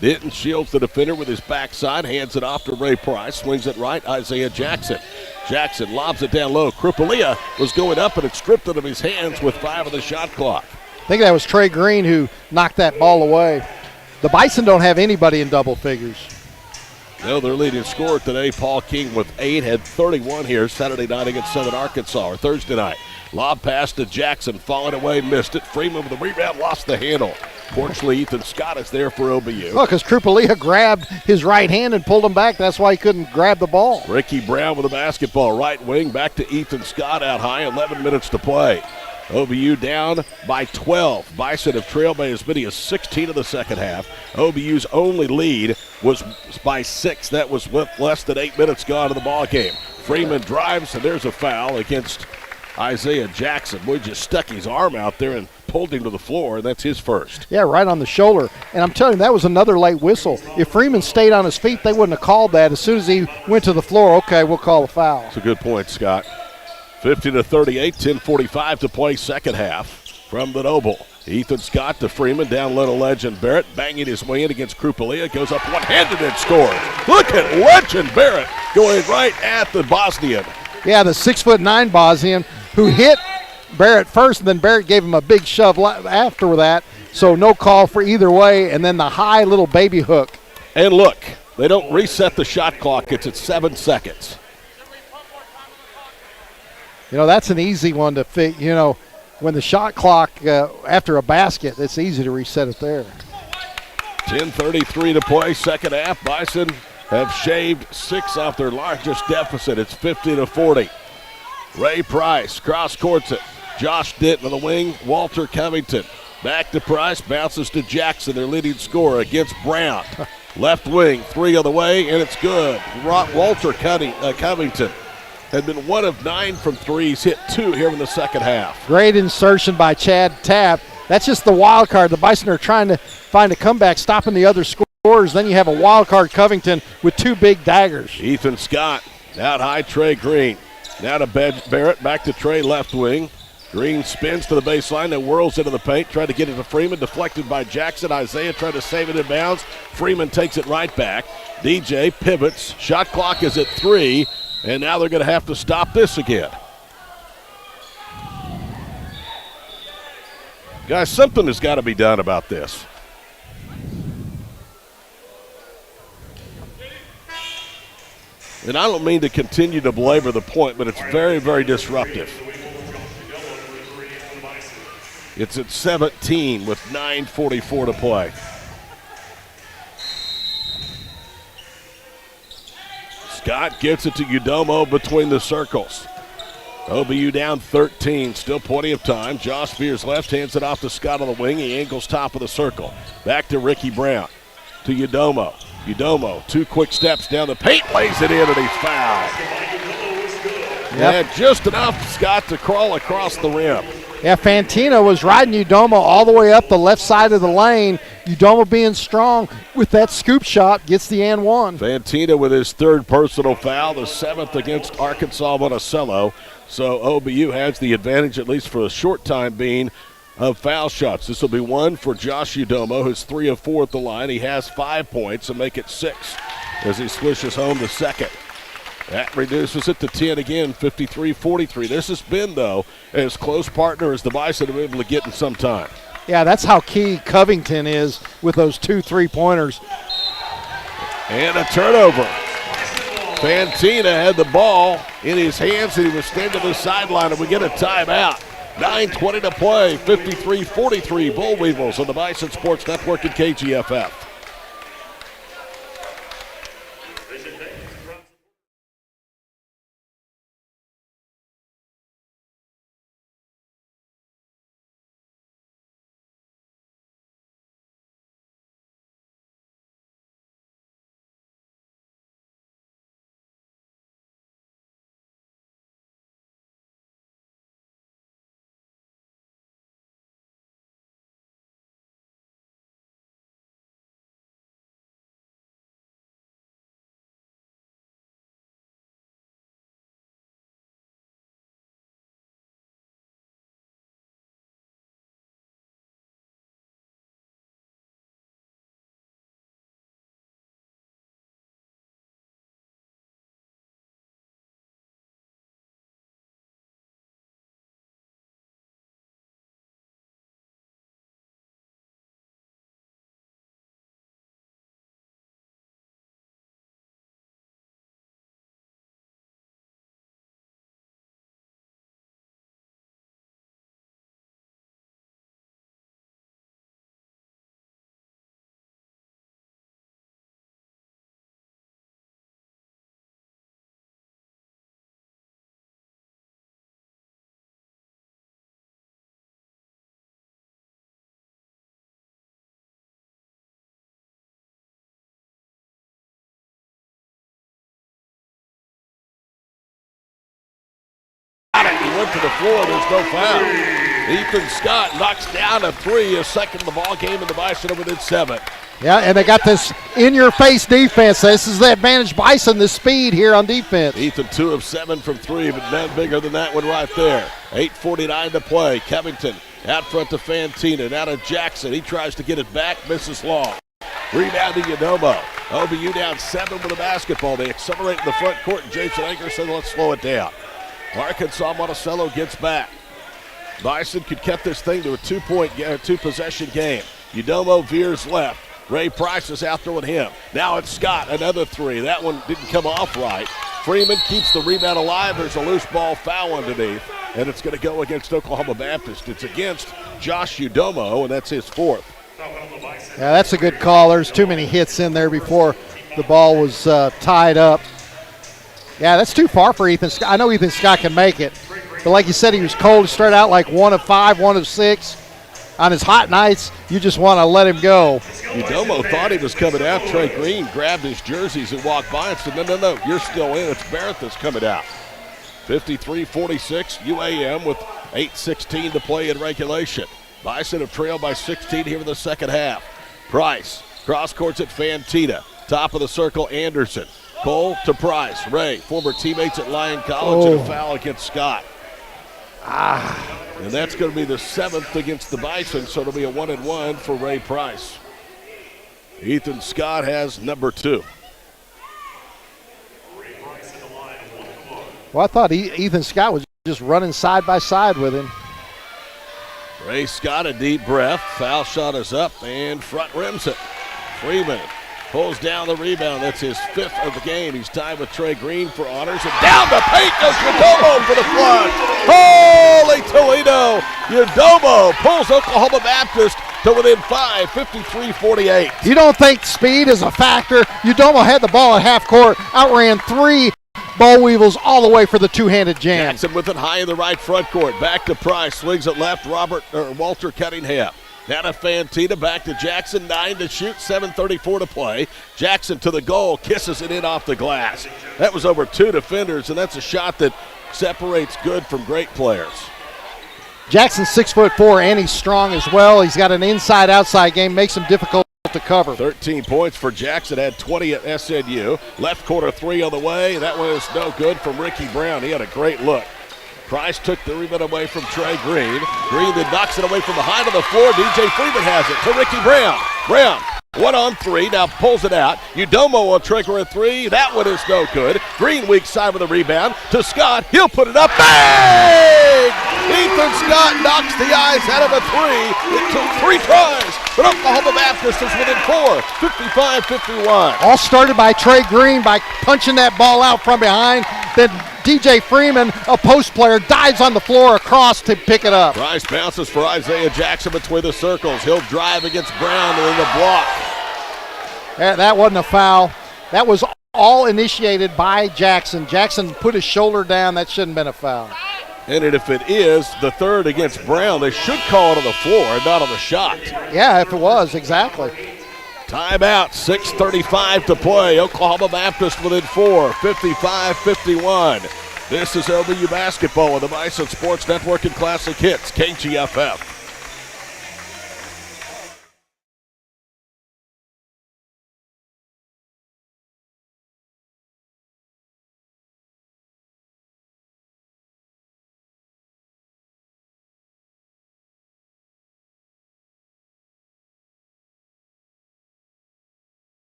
Denton shields the defender with his backside. Hands it off to Ray Price. Swings it right. Isaiah Jackson. Jackson lobs it down low. Krupalia was going up, and it stripped it of his hands with 5 on the shot clock. I think that was Trey Green who knocked that ball away. The Bison don't have anybody in double figures. No, their leading scorer today, Paul King, with 8, had 31 here Saturday night against Southern Arkansas, or Thursday night. Lob pass to Jackson, falling away, missed it. Freeman with the rebound, lost the handle. Fortunately, Ethan Scott is there for OBU. Well, because Krupalia grabbed his right hand and pulled him back. That's why he couldn't grab the ball. Ricky Brown with the basketball, right wing, back to Ethan Scott out high, 11 minutes to play. OBU down by 12. Bison have trailed by as many as 16 in the second half. OBU's only lead was by 6. That was with less than 8 minutes gone in the ball game. Freeman drives, and there's a foul against Isaiah Jackson. Boy just stuck his arm out there and pulled him to the floor, and that's his first. Yeah, right on the shoulder. And I'm telling you, that was another late whistle. If Freeman stayed on his feet, they wouldn't have called that. As soon as he went to the floor, okay, we'll call a foul. That's a good point, Scott. 50-38, 10:45 to play second half from the Noble. Ethan Scott to Freeman, down Little Legend Barrett, banging his way in against Krupalia, goes up one-handed and scores. Look at Legend Barrett going right at the Bosnian. Yeah, the 6'9" Bosnian who hit Barrett first, and then Barrett gave him a big shove after that, so no call for either way, and then the high little baby hook. And look, they don't reset the shot clock. It's at 7 seconds. You know, that's an easy one to fit. You know, when the shot clock after a basket, it's easy to reset it there. 10:33 to play, second half. Bison have shaved 6 off their largest deficit. It's 50-40. Ray Price cross courts it. Josh Denton on the wing. Walter Covington back to Price, bounces to Jackson, their leading scorer, against Brown. Left wing, 3 on the way, and it's good. Walter Covington had been 1 of 9 from threes, hit 2 here in the second half. Great insertion by Chad Tapp. That's just the wild card. The Bison are trying to find a comeback, stopping the other scorers. Then you have a wild card Covington with 2 big daggers. Ethan Scott out high, Trey Green. Now to Barrett, back to Trey, left wing. Green spins to the baseline, then whirls into the paint, tried to get it to Freeman, deflected by Jackson. Isaiah tried to save it in bounds. Freeman takes it right back. DJ pivots. Shot clock is at 3. And now they're going to have to stop this again. Guys, something has got to be done about this. And I don't mean to continue to belabor the point, but it's very, very disruptive. It's at 17 with 9:44 to play. Scott gets it to Udomo between the circles. OBU down 13, still plenty of time. Josh Spears left, hands it off to Scott on the wing. He angles top of the circle. Back to Ricky Brown, to Udomo. Udomo, 2 quick steps down the paint, lays it in, and he's fouled. And just enough, Scott, to crawl across the rim. Yeah, Fantina was riding Udomo all the way up the left side of the lane. Udomo being strong with that scoop shot gets the and one. Fantina with his 3rd personal foul, the 7th against Arkansas-Monticello. So OBU has the advantage, at least for a short time being, of foul shots. This will be 1 for Josh Udomo, who's 3 of 4 at the line. He has 5 points and make it 6 as he swishes home the second. That reduces it to 10 again, 53-43. This has been, though, as close partner as the Bison have been able to get in some time. Yeah, that's how key Covington is with those 2 3-pointers. And a turnover. Fantina had the ball in his hands, and he was standing to the sideline, and we get a timeout. 9:20 to play, 53-43 Bull Weevils on the Bison Sports Network and KGFF. went to the floor. There's no foul. Ethan Scott knocks down a three, his second of the ball game, and the Bison are within 7. Yeah, and they got this in-your-face defense. This is the advantage Bison, the speed here on defense. Ethan 2 of 7 from 3, but none bigger than that one right there. 8:49 to play. Covington out front to Fantina. Now to Jackson. He tries to get it back, misses long. Rebound to Yodomo. OBU down 7 with the basketball. They accelerate in the front court, and Jason Anker said, let's slow it down. Arkansas-Monticello gets back. Bison could cut this thing to a two-possession game. Yodomo veers left. Ray Price is out there with him. Now it's Scott, another three. That one didn't come off right. Freeman keeps the rebound alive. There's a loose ball foul underneath, and it's going to go against Oklahoma Baptist. It's against Josh Yodomo, and that's his 4th. Yeah, that's a good call. There's too many hits in there before the ball was tied up. Yeah, that's too far for Ethan Scott. I know Ethan Scott can make it, but like you said, he was cold. He started out like 1 of 5, 1 of 6. On his hot nights, you just want to let him go. Yodomo thought he was coming out. Trey Green grabbed his jerseys and walked by and said, no, you're still in. It's Barrett that's coming out. 53-46, UAM with 8:16 to play in regulation. Bison have trailed by 16 here in the second half. Price, cross courts at Fantina. Top of the circle, Anderson. Cole to Price. Ray, former teammates at Lyon College, and a foul against Scott. And that's going to be the 7th against the Bison, so it'll be a 1-and-1 for Ray Price. Ethan Scott has number 2. Well, I thought Ethan Scott was just running side by side with him. Ray Scott, a deep breath. Foul shot is up and front rims it. Freeman pulls down the rebound. That's his 5th of the game. He's tied with Trey Green for honors. And down the paint goes Yodomo for the flush. Holy Toledo! Yodomo pulls Oklahoma Baptist to within 5, 53-48. You don't think speed is a factor? Yodomo had the ball at half court, outran 3 boll weevils all the way for the two-handed jam. Jackson with it high in the right front court. Back to Price. Swings it left. Walter Cunningham. Now to Fantina, back to Jackson, 9 to shoot, 7:34 to play. Jackson to the goal, kisses it in off the glass. That was over 2 defenders, and that's a shot that separates good from great players. Jackson's 6'4", and he's strong as well. He's got an inside-outside game, makes him difficult to cover. 13 points for Jackson, had 20 at SNU. Left corner 3 on the way. That one is no good from Ricky Brown. He had a great look. Price took the rebound away from Trey Green. Green then knocks it away from behind on the floor. DJ Freeman has it to Ricky Brown. Brown, 1-on-3, now pulls it out. Yodomo will trigger a 3. That one is no good. Green weak side with a rebound to Scott. He'll put it up. Bang! Ethan Scott knocks the eyes out of a 3. It took 3 tries, but Oklahoma Baptist is within 4, 55-51. All started by Trey Green by punching that ball out from behind. Then DJ Freeman, a post player, dives on the floor across to pick it up. Price bounces for Isaiah Jackson between the circles. He'll drive against Brown and then the block. That wasn't a foul. That was all initiated by Jackson. Jackson put his shoulder down. That shouldn't have been a foul. And if it is the 3rd against Brown, they should call it on the floor and not on the shot. Yeah, if it was, exactly. Timeout, 6:35 to play. Oklahoma Baptist within 4, 55-51. This is OBU basketball on the Bison Sports Network and Classic Hits, KGFF.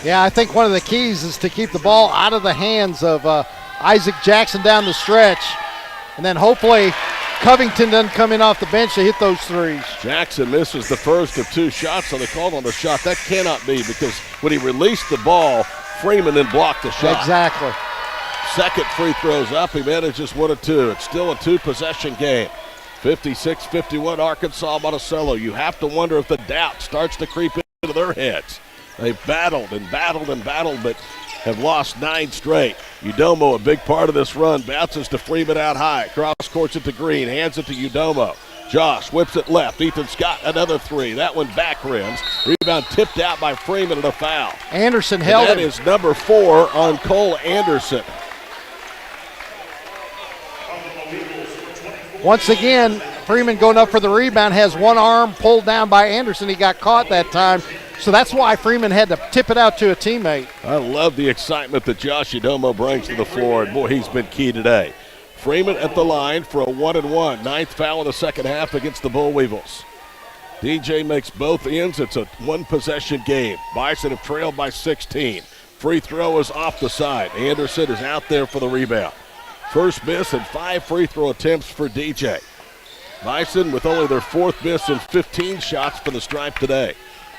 Yeah, I think one of the keys is to keep the ball out of the hands of Isaac Jackson down the stretch. And then hopefully Covington doesn't come in off the bench to hit those threes. Jackson misses the first of 2 shots, so they called on the shot. That cannot be, because when he released the ball, Freeman then blocked the shot. Exactly. Second free throw's up. He manages 1 of 2. It's still a 2-possession game. 56-51 Arkansas-Monticello. You have to wonder if the doubt starts to creep into their heads. They've battled and battled and battled, but have lost 9 straight. Udomo, a big part of this run, bounces to Freeman out high. Cross courts it to Green, hands it to Udomo. Josh whips it left. Ethan Scott, another 3. That one back rims. Rebound tipped out by Freeman and a foul. Anderson held it. That is number 4 on Cole Anderson. Once again, Freeman going up for the rebound, has one arm pulled down by Anderson. He got caught that time. So that's why Freeman had to tip it out to a teammate. I love the excitement that Josh Udomo brings to the floor, and boy, he's been key today. Freeman at the line for a 1-and-1. 9th foul in the second half against the Bull Weevils. DJ makes both ends. It's a 1-possession game. Bison have trailed by 16. Free throw is off the side. Anderson is out there for the rebound. First miss and 5 free throw attempts for DJ. Bison with only their 4th miss and 15 shots for the stripe today.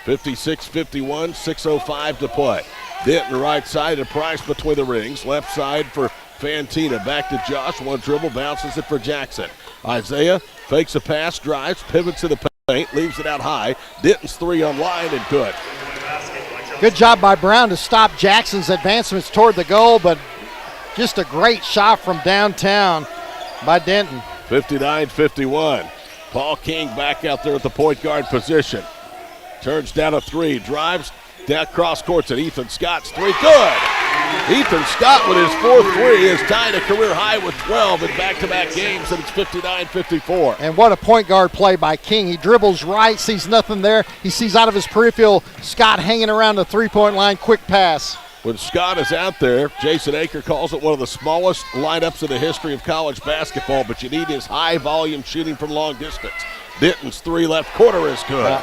56-51, 6:05 to play. Denton right side and Price between the rings. Left side for Fantina. Back to Josh. One dribble, bounces it for Jackson. Isaiah fakes a pass, drives, pivots to the paint, leaves it out high. Denton's 3 on line and good. Good job by Brown to stop Jackson's advancements toward the goal, but just a great shot from downtown by Denton. 59-51. Paul King back out there at the point guard position. Turns down a 3, drives down cross courts, and Ethan Scott's 3. Good! Ethan Scott with his 4th 3 is tied a career high with 12 in back-to-back games, and it's 59-54. And what a point guard play by King. He dribbles right, sees nothing there. He sees out of his peripheral Scott hanging around the three-point line, quick pass. When Scott is out there, Jason Aker calls it one of the smallest lineups in the history of college basketball, but you need his high-volume shooting from long distance. Denton's 3 left corner is good.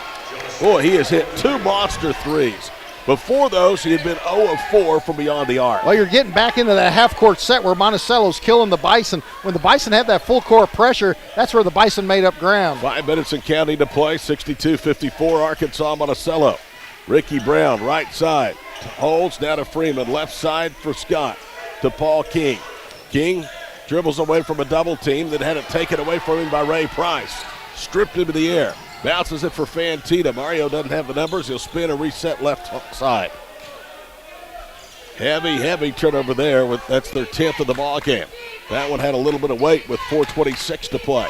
Boy, he has hit 2 monster threes. Before those, he had been 0 of 4 from beyond the arc. Well, you're getting back into that half-court set where Monticello's killing the Bison. When the Bison had that full-court pressure, that's where the Bison made up ground. 5 minutes and counting to play, 62-54 Arkansas-Monticello. Ricky Brown, right side, holds down to Freeman, left side for Scott, to Paul King. King dribbles away from a double team that had it taken away from him by Ray Price. Stripped into the air. Bounces it for Fantina. Mario doesn't have the numbers. He'll spin and reset left side. Heavy turnover there. That's their 10th of the ball game. That one had a little bit of weight with 4:26 to play.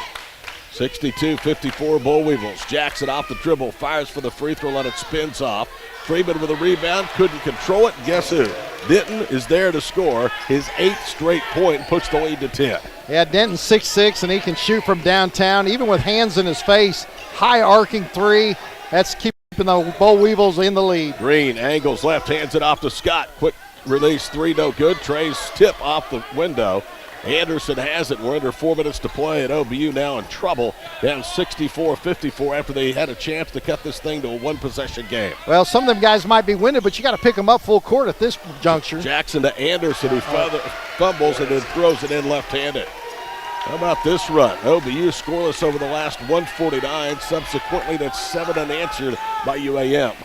62-54 Bull Weevils. Jackson off the dribble. Fires for the free throw line. It spins off. Freeman with a rebound. Couldn't control it. Guess who? Denton is there to score his 8th straight point and puts the lead to 10. Yeah, Denton's 6'6", and he can shoot from downtown, even with hands in his face. High arcing 3. That's keeping the Bull Weevils in the lead. Green angles left, hands it off to Scott. Quick release 3, no good. Trey's tip off the window. Anderson has it. We're under 4 minutes to play, and OBU now in trouble, down 64-54 after they had a chance to cut this thing to a 1-possession game. Well, some of them guys might be winded, but you got to pick them up full court at this juncture. Jackson to Anderson, who fumbles and then throws it in left-handed. How about this run? OBU scoreless over the last 149. Subsequently, that's 7 unanswered by UAM.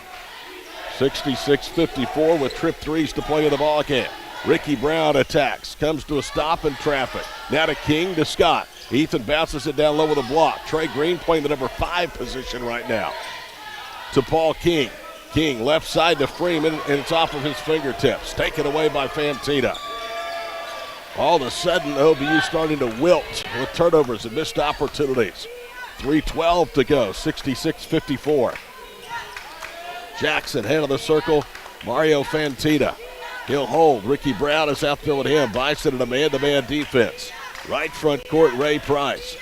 66-54 with trip 3s to play in the ball game. Ricky Brown attacks, comes to a stop in traffic. Now to King, to Scott. Ethan bounces it down low with a block. Trey Green playing the number 5 position right now. To Paul King. King left side to Freeman, and it's off of his fingertips. Taken away by Fantina. All of a sudden, OBU starting to wilt with turnovers and missed opportunities. 3:12 to go, 66-54. Jackson, head of the circle, Mario Fantina. He'll hold. Ricky Brown is out there with him. Bison in a man-to-man defense. Right front court, Ray Price.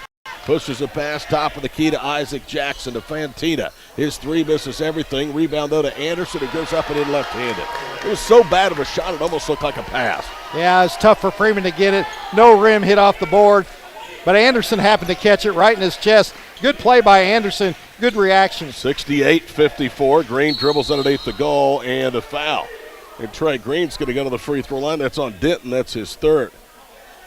Pushes a pass, top of the key to Isaac Jackson to Fantina. His 3 misses everything. Rebound, though, to Anderson. It goes up and in left-handed. It was so bad of a shot, it almost looked like a pass. Yeah, it's tough for Freeman to get it. No rim hit off the board. But Anderson happened to catch it right in his chest. Good play by Anderson. Good reaction. 68-54. Green dribbles underneath the goal and a foul. And Trey Green's going to go to the free throw line. That's on Denton. That's his third.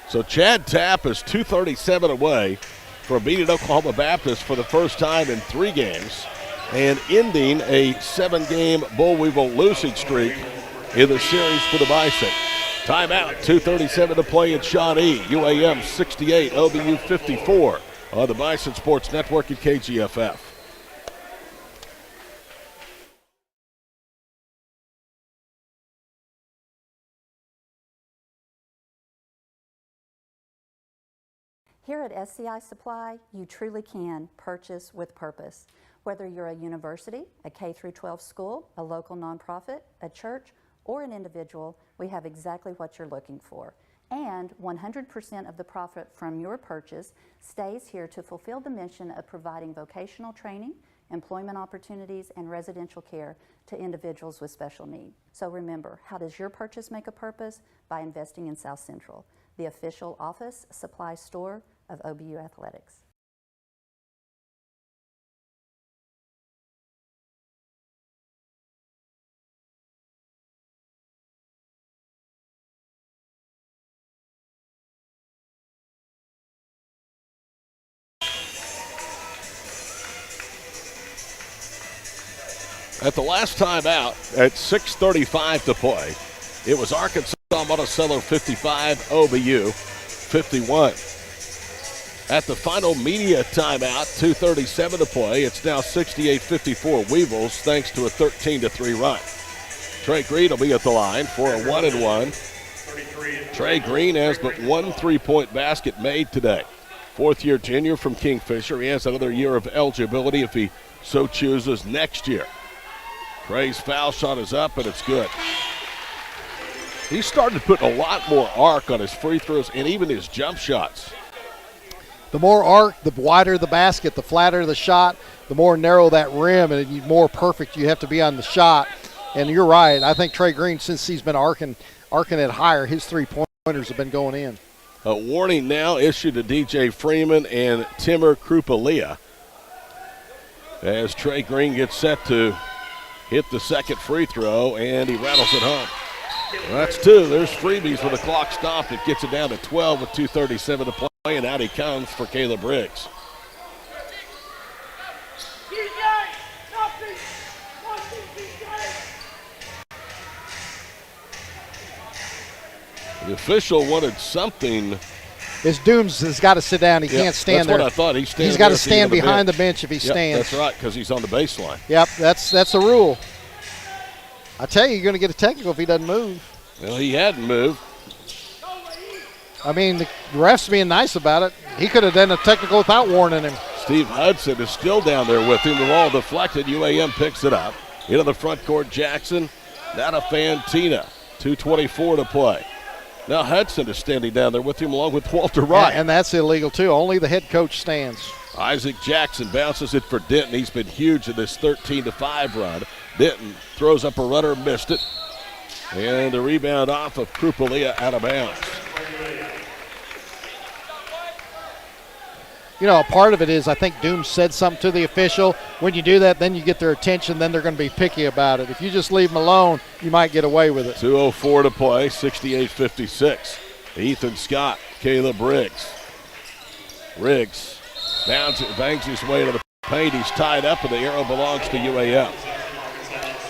So Chad Tapp is 2:37 away from beating Oklahoma Baptist for the first time in 3 games and ending a 7-game Bull Weevil losing streak in the series for the Bison. Timeout, 2:37 to play at Shawnee. UAM 68, OBU 54 on the Bison Sports Network at KGFF. Here at SCI Supply, you truly can purchase with purpose. Whether you're a university, a K-12 school, a local nonprofit, a church, or an individual, we have exactly what you're looking for. And 100% of the profit from your purchase stays here to fulfill the mission of providing vocational training, employment opportunities, and residential care to individuals with special need. So remember, how does your purchase make a purpose? By investing in South Central, the official office supply store of OBU Athletics. At the last time out, at 6:35 to play, it was Arkansas-Monticello 55, OBU 51. At the final media timeout, 2:37 to play, it's now 68-54 Weevils thanks to a 13-3 run. Trey Green will be at the line for a 1-1. Trey Green has but 1 3-point basket made today. 4th-year junior from Kingfisher. He has another year of eligibility if he so chooses next year. Trey's foul shot is up, and it's good. He's started to put a lot more arc on his free throws and even his jump shots. The more arc, the wider the basket, the flatter the shot, the more narrow that rim, and the more perfect you have to be on the shot. And you're right. I think Trey Green, since he's been arcing it higher, his 3-pointers have been going in. A warning now issued to DJ Freeman and Timur Krupalia as Trey Green gets set to hit the second free throw, and he rattles it home. Well, that's 2. There's freebies with the clock stopped. It gets it down to 12 with 2:37 to play, and out he comes for Caleb Briggs. The official wanted something. His Dooms has got to sit down. He can't stand there. That's what I thought. He's got to stand behind the bench if he stands. That's right, because he's on the baseline. Yep, that's the rule. I tell you, you're going to get a technical if he doesn't move. Well, he hadn't moved. I mean, the ref's being nice about it. He could have done a technical without warning him. Steve Hudson is still down there with him. The ball deflected. UAM picks it up. Into the front court, Jackson. Now to Fantina. 2:24 to play. Now Hudson is standing down there with him along with Walter Wright. Yeah, and that's illegal, too. Only the head coach stands. Isaac Jackson bounces it for Denton. He's been huge in this 13-5 run. Denton throws up a runner, missed it. And the rebound off of Krupalia out of bounds. You know, a part of it is I think Dooms said something to the official. When you do that, then you get their attention. Then they're going to be picky about it. If you just leave them alone, you might get away with it. 2:04 to play, 68-56. Ethan Scott, Caleb Briggs. Briggs bangs his way to the paint. He's tied up, and the arrow belongs to UAM.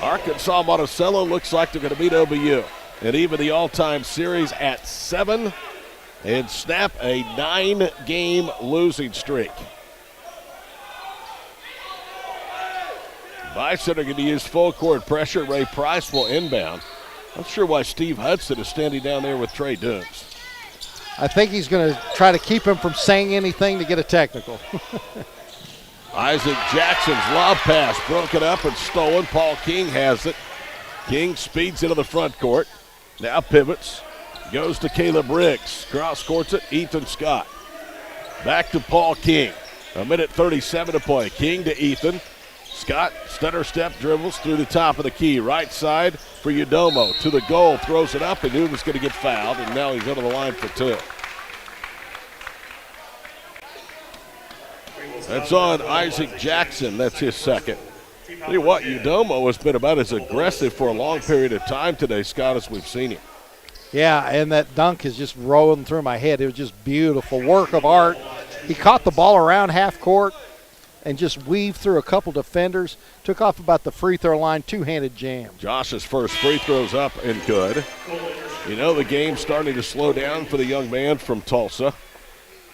Arkansas-Monticello looks like they're going to beat OBU. And even the all-time series at 7 and snap a 9-game losing streak. Bison are going to use full court pressure. Ray Price will inbound. Not sure why Steve Hudson is standing down there with Trey Dooms. I think he's going to try to keep him from saying anything to get a technical. Isaac Jackson's lob pass broken up and stolen. Paul King has it. King speeds into the front court. Now pivots. Goes to Caleb Briggs. Cross courts it. Ethan Scott. Back to Paul King. 1:37 to play. King to Ethan. Scott, stutter step, dribbles through the top of the key. Right side for Udomo. To the goal. Throws it up and knew he was going to get fouled. And now he's over the line for 2. That's on Isaac Jackson. That's his second. Tell you what, Udomo has been about as aggressive for a long period of time today, Scott, as we've seen him. Yeah, and that dunk is just rolling through my head. It was just beautiful work of art. He caught the ball around half court and just weaved through a couple defenders, took off about the free throw line, two-handed jam. Josh's first free throw's up and good. You know the game's starting to slow down for the young man from Tulsa.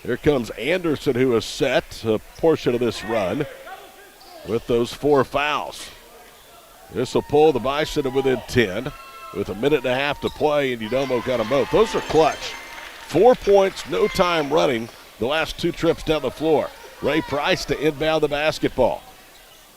Here comes Anderson, who has set a portion of this run with those 4 fouls. This will pull the Bison to within 10 with a minute and a half to play, and Udomo got them both. Those are clutch. 4 points, no time running the last 2 trips down the floor. Ray Price to inbound the basketball.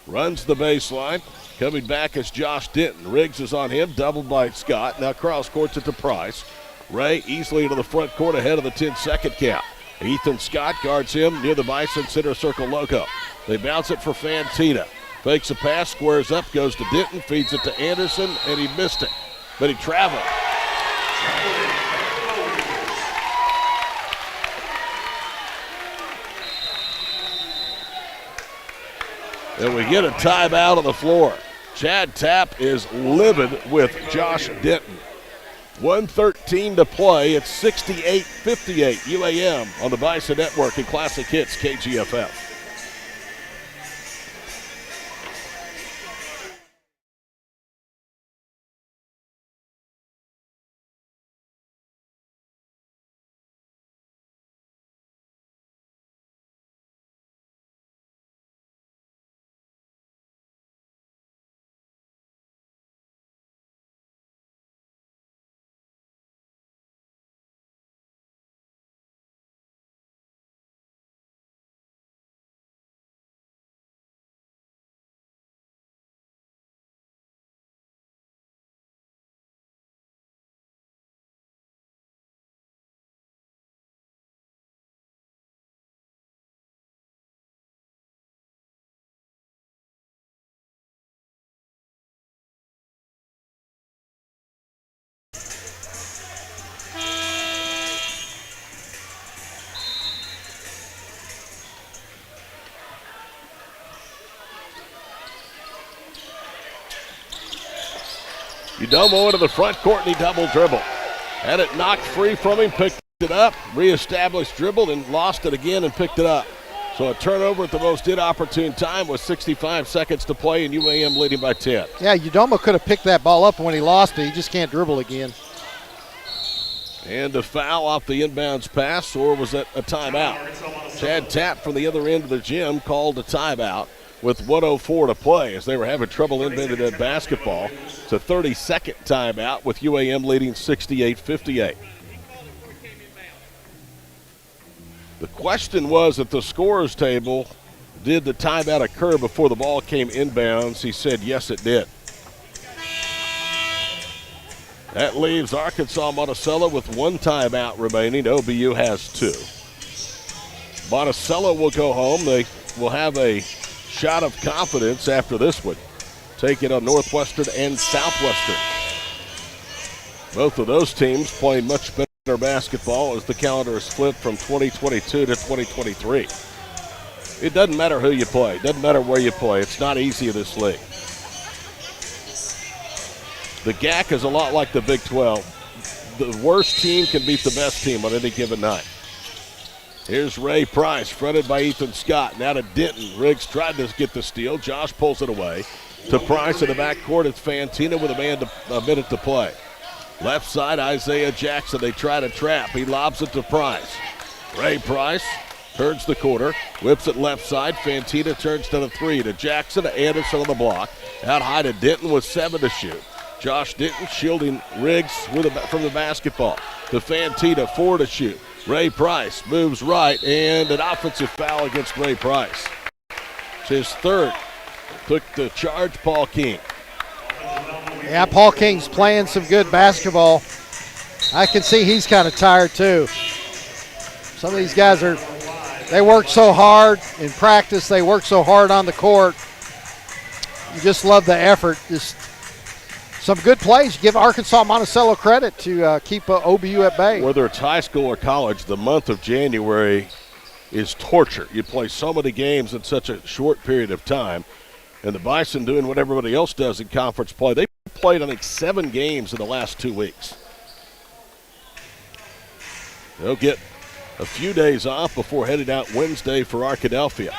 Runs the baseline. Coming back is Josh Denton. Riggs is on him, doubled by Scott. Now cross courts it to Price. Ray easily into the front court ahead of the 10-second count. Ethan Scott guards him near the Bison center circle logo. They bounce it for Fantina. Fakes a pass, squares up, goes to Denton, feeds it to Anderson, and he missed it. But he traveled. And we get a timeout on the floor. Chad Tapp is livid with Josh Denton. 1:13 to play. It's 68-58 UAM on the Bison Network and Classic Hits KGFF. Udomo into the front court, and he double dribble. Had it knocked free from him, picked it up, reestablished dribble, and lost it again and picked it up. So a turnover at the most inopportune time with 65 seconds to play, and UAM leading by 10. Yeah, Udomo could have picked that ball up when he lost it. He just can't dribble again. And a foul off the inbounds pass, or was that a timeout? Chad Tapp from the other end of the gym called a timeout with 1:04 to play as they were having trouble inbounding that basketball. It's a 30-second timeout with UAM leading 68-58. The question was at the scorer's table, did the timeout occur before the ball came inbounds? He said yes, it did. That leaves Arkansas-Monticello with 1 timeout remaining. OBU has 2. Monticello will go home. They will have a shot of confidence after this one. Take it on Northwestern and Southwestern. Both of those teams playing much better basketball as the calendar is flipped from 2022 to 2023. It doesn't matter who you play. It doesn't matter where you play. It's not easy in this league. The GAC is a lot like the Big 12. The worst team can beat the best team on any given night. Here's Ray Price, fronted by Ethan Scott. Now to Denton. Riggs tried to get the steal. Josh pulls it away. To Price in the backcourt. It's Fantina with a minute to play. Left side, Isaiah Jackson. They try to trap. He lobs it to Price. Ray Price turns the corner. Whips it left side. Fantina turns to the 3. To Jackson. To Anderson on the block. Out high to Denton with 7 to shoot. Josh Denton shielding Riggs from the basketball. To Fantina, 4 to shoot. Ray Price moves right, and an offensive foul against Ray Price. It's his 3rd. Took the charge, Paul King. Yeah, Paul King's playing some good basketball. I can see he's kind of tired too. Some of these guys they work so hard in practice. They work so hard on the court. You just love the effort. Just some good plays. Give Arkansas-Monticello credit to keep OBU at bay. Whether it's high school or college, the month of January is torture. You play so many games in such a short period of time. And the Bison doing what everybody else does in conference play. They played, I think, 7 games in the last 2 weeks. They'll get a few days off before heading out Wednesday for Arkadelphia.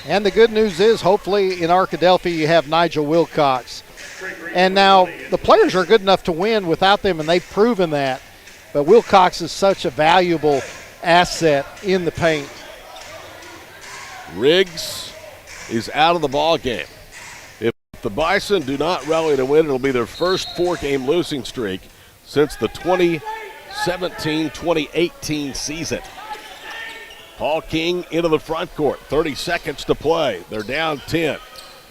And the good news is, hopefully in Arkadelphia you have Nigel Wilcox. And now the players are good enough to win without them, and they've proven that. But Wilcox is such a valuable asset in the paint. Riggs is out of the ball game. If the Bison do not rally to win, it'll be their first 4-game losing streak since the 2017-2018 season. Paul King into the front court. 30 seconds to play. They're down 10.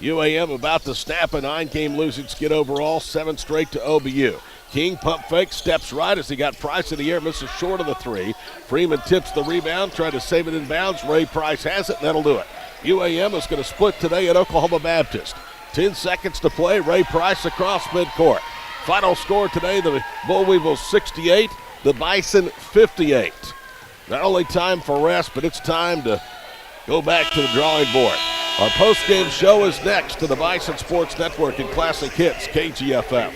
UAM about to snap a 9-game losing skid overall, 7 straight to OBU. King pump fake, steps right as he got Price in the air, misses short of the 3. Freeman tips the rebound, tried to save it in bounds. Ray Price has it, and that'll do it. UAM is going to split today at Oklahoma Baptist. 10 seconds to play. Ray Price across midcourt. Final score today, the Bull Weevils 68, the Bison 58. Not only time for rest, but it's time to go back to the drawing board. Our post-game show is next to the Bison Sports Network and Classic Hits, KGFF.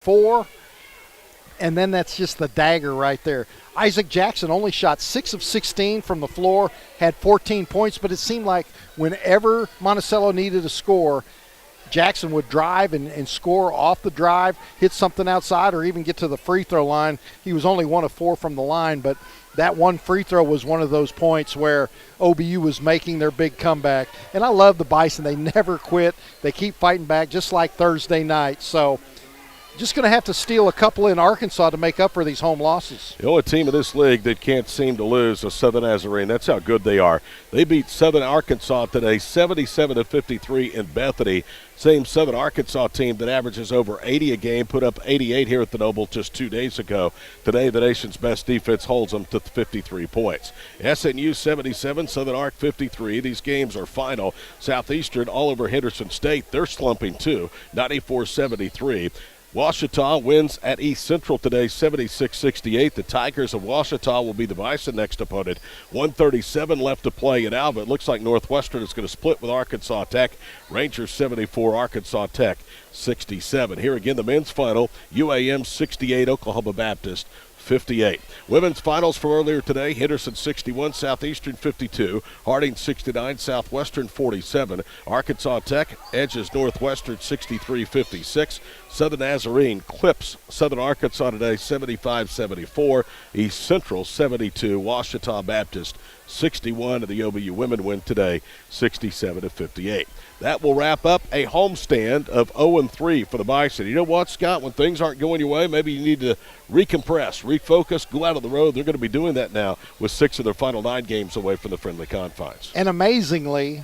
4, and then that's just the dagger right there. Isaac Jackson only shot 6 of 16 from the floor, had 14 points, but it seemed like whenever Monticello needed a score, Jackson would drive and score off the drive, hit something outside, or even get to the free throw line. He was only 1 of 4 from the line, but that one free throw was one of those points where OBU was making their big comeback. And I love the Bison. They never quit. They keep fighting back just like Thursday night. So just going to have to steal a couple in Arkansas to make up for these home losses. The only team in this league that can't seem to lose is Southern Nazarene. That's how good they are. They beat Southern Arkansas today 77-53 in Bethany. Same Southern Arkansas team that averages over 80 a game, put up 88 here at the Noble just 2 days ago. Today, the nation's best defense holds them to 53 points. SNU 77, Southern Ark 53. These games are final. Southeastern all over Henderson State. They're slumping too, 94-73. Ouachita wins at East Central today, 76-68. The Tigers of Ouachita will be the Bison next opponent. 137 left to play in Alva. It looks like Northwestern is going to split with Arkansas Tech. Rangers 74, Arkansas Tech 67. Here again, the men's final, UAM 68, Oklahoma Baptist 58. Women's finals from earlier today, Henderson 61, Southeastern 52, Harding 69, Southwestern 47, Arkansas Tech edges Northwestern 63-56, Southern Nazarene clips Southern Arkansas today 75-74, East Central 72, Ouachita Baptist 61, and the OBU women win today 67-58. That will wrap up a homestand of 0-3 for the Bison. You know what, Scott? When things aren't going your way, maybe you need to recompress, refocus, go out on the road. They're going to be doing that now with 6 of their final 9 games away from the friendly confines. And amazingly,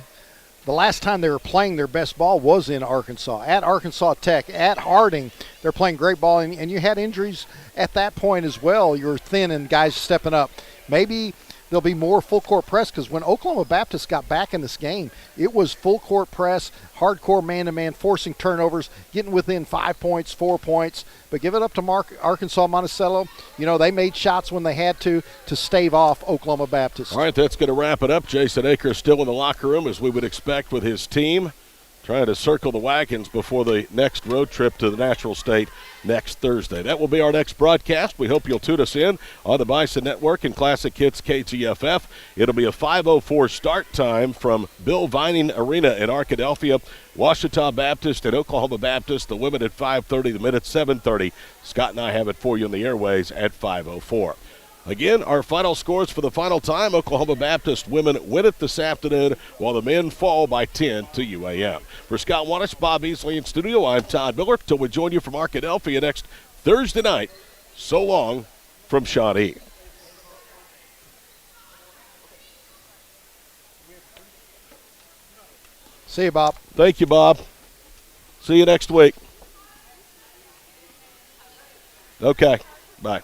the last time they were playing their best ball was in Arkansas, at Arkansas Tech, at Harding. They're playing great ball, and you had injuries at that point as well. You were thin and guys stepping up. Maybe there'll be more full court press, because when Oklahoma Baptist got back in this game, it was full court press, hardcore man-to-man, forcing turnovers, getting within 5 points, 4 points. But give it up to Arkansas-Monticello. You know, they made shots when they had to stave off Oklahoma Baptist. All right, that's going to wrap it up. Jason Akers still in the locker room, as we would expect, with his team, trying to circle the wagons before the next road trip to the Natural State next Thursday. That will be our next broadcast. We hope you'll tune us in on the Bison Network and Classic Hits KGFF. It'll be a 5:04 start time from Bill Vining Arena in Arkadelphia. Ouachita Baptist and Oklahoma Baptist, the women at 5:30, the men at 7:30. Scott and I have it for you on the airways at 5:04. Again, our final scores for the final time. Oklahoma Baptist women win it this afternoon, while the men fall by 10 to UAM. For Scott Wattis, Bob Easley in studio, I'm Todd Miller. Till we join you from Arkadelphia next Thursday night, so long from Shawnee. See you, Bob. Thank you, Bob. See you next week. Okay, bye.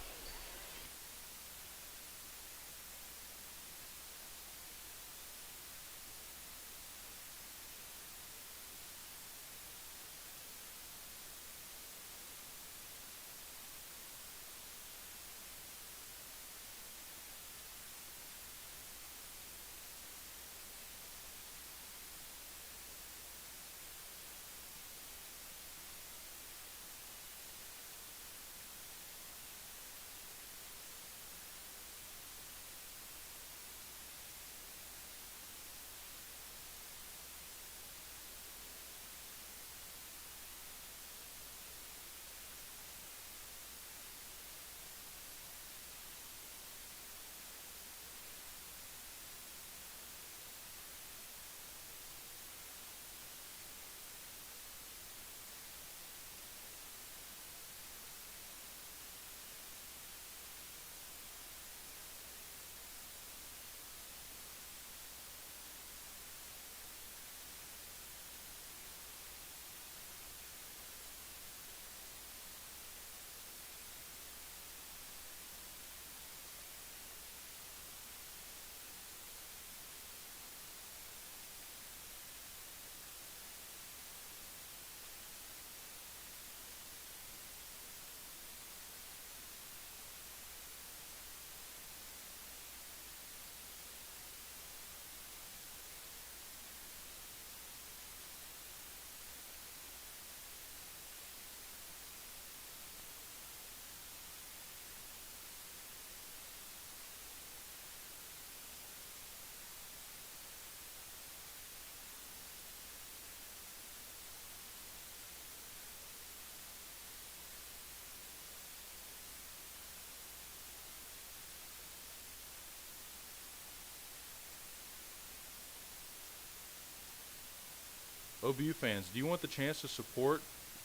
OBU fans, do you want the chance to support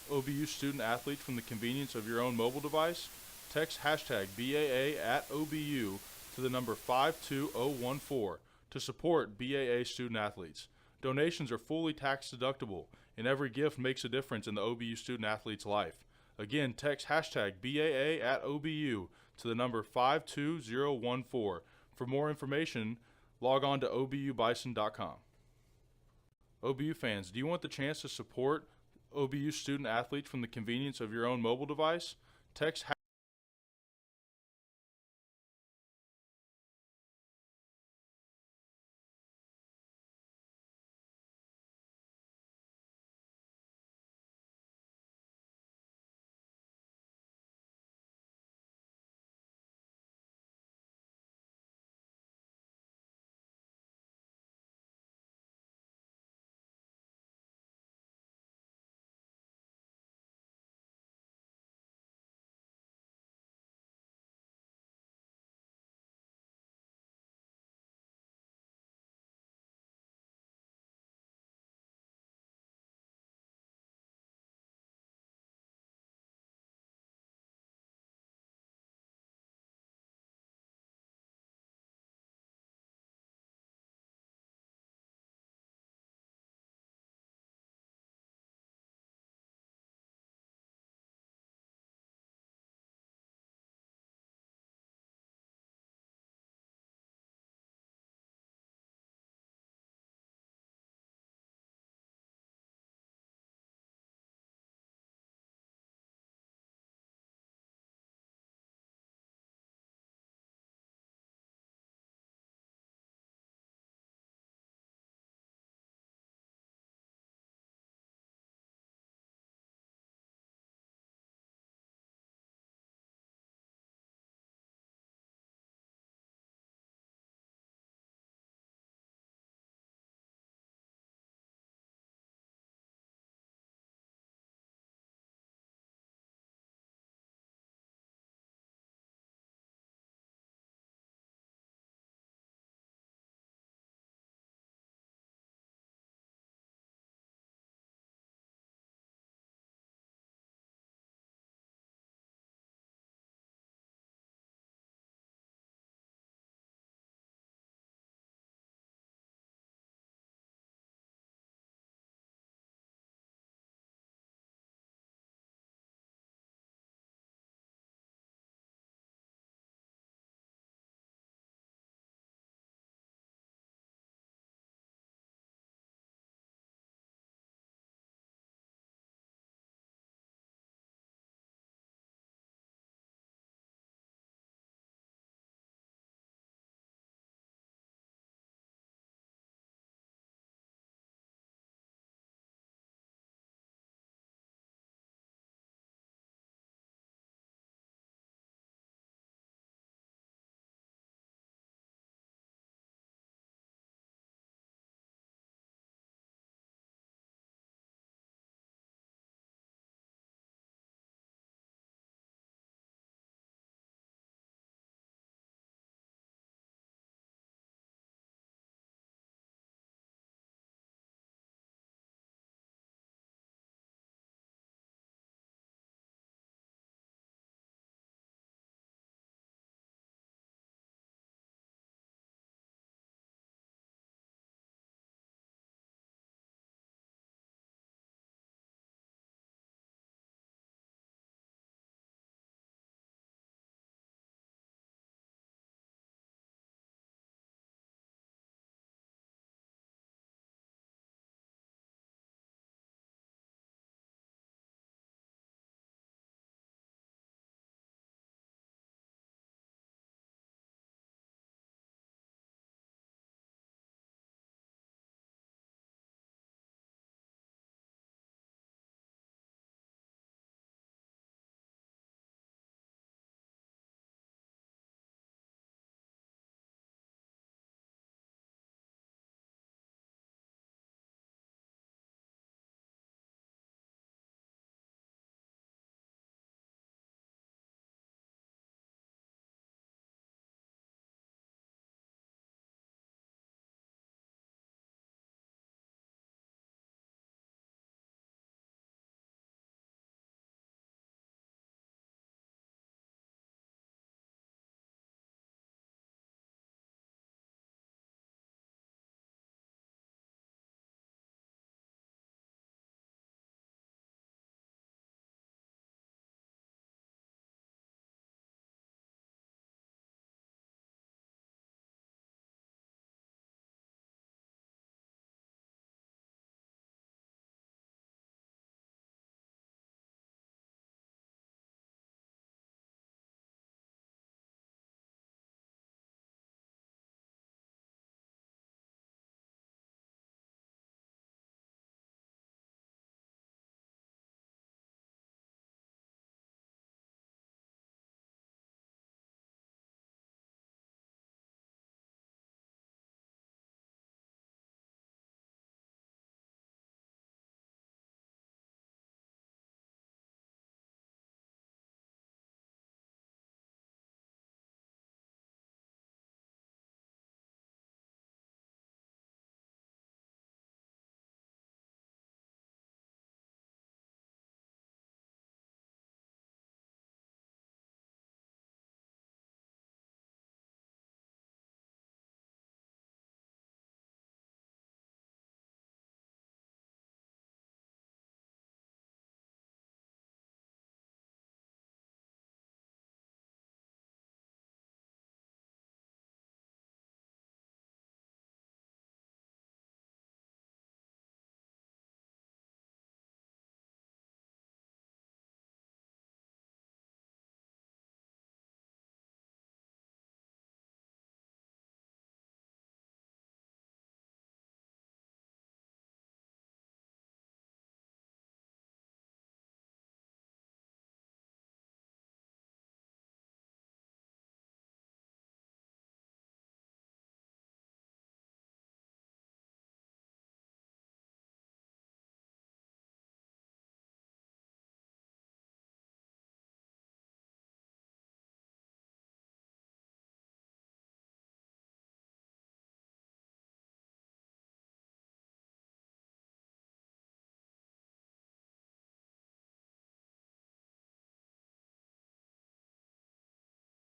OBU student athletes from the convenience of your own mobile device? Text hashtag BAA at OBU to the number 52014 to support BAA student athletes. Donations are fully tax deductible, and every gift makes a difference in the OBU student athlete's life. Again, text hashtag BAA at OBU to the number 52014. For more information, log on to obubison.com. OBU fans, do you want the chance to support OBU student athletes from the convenience of your own mobile device? Text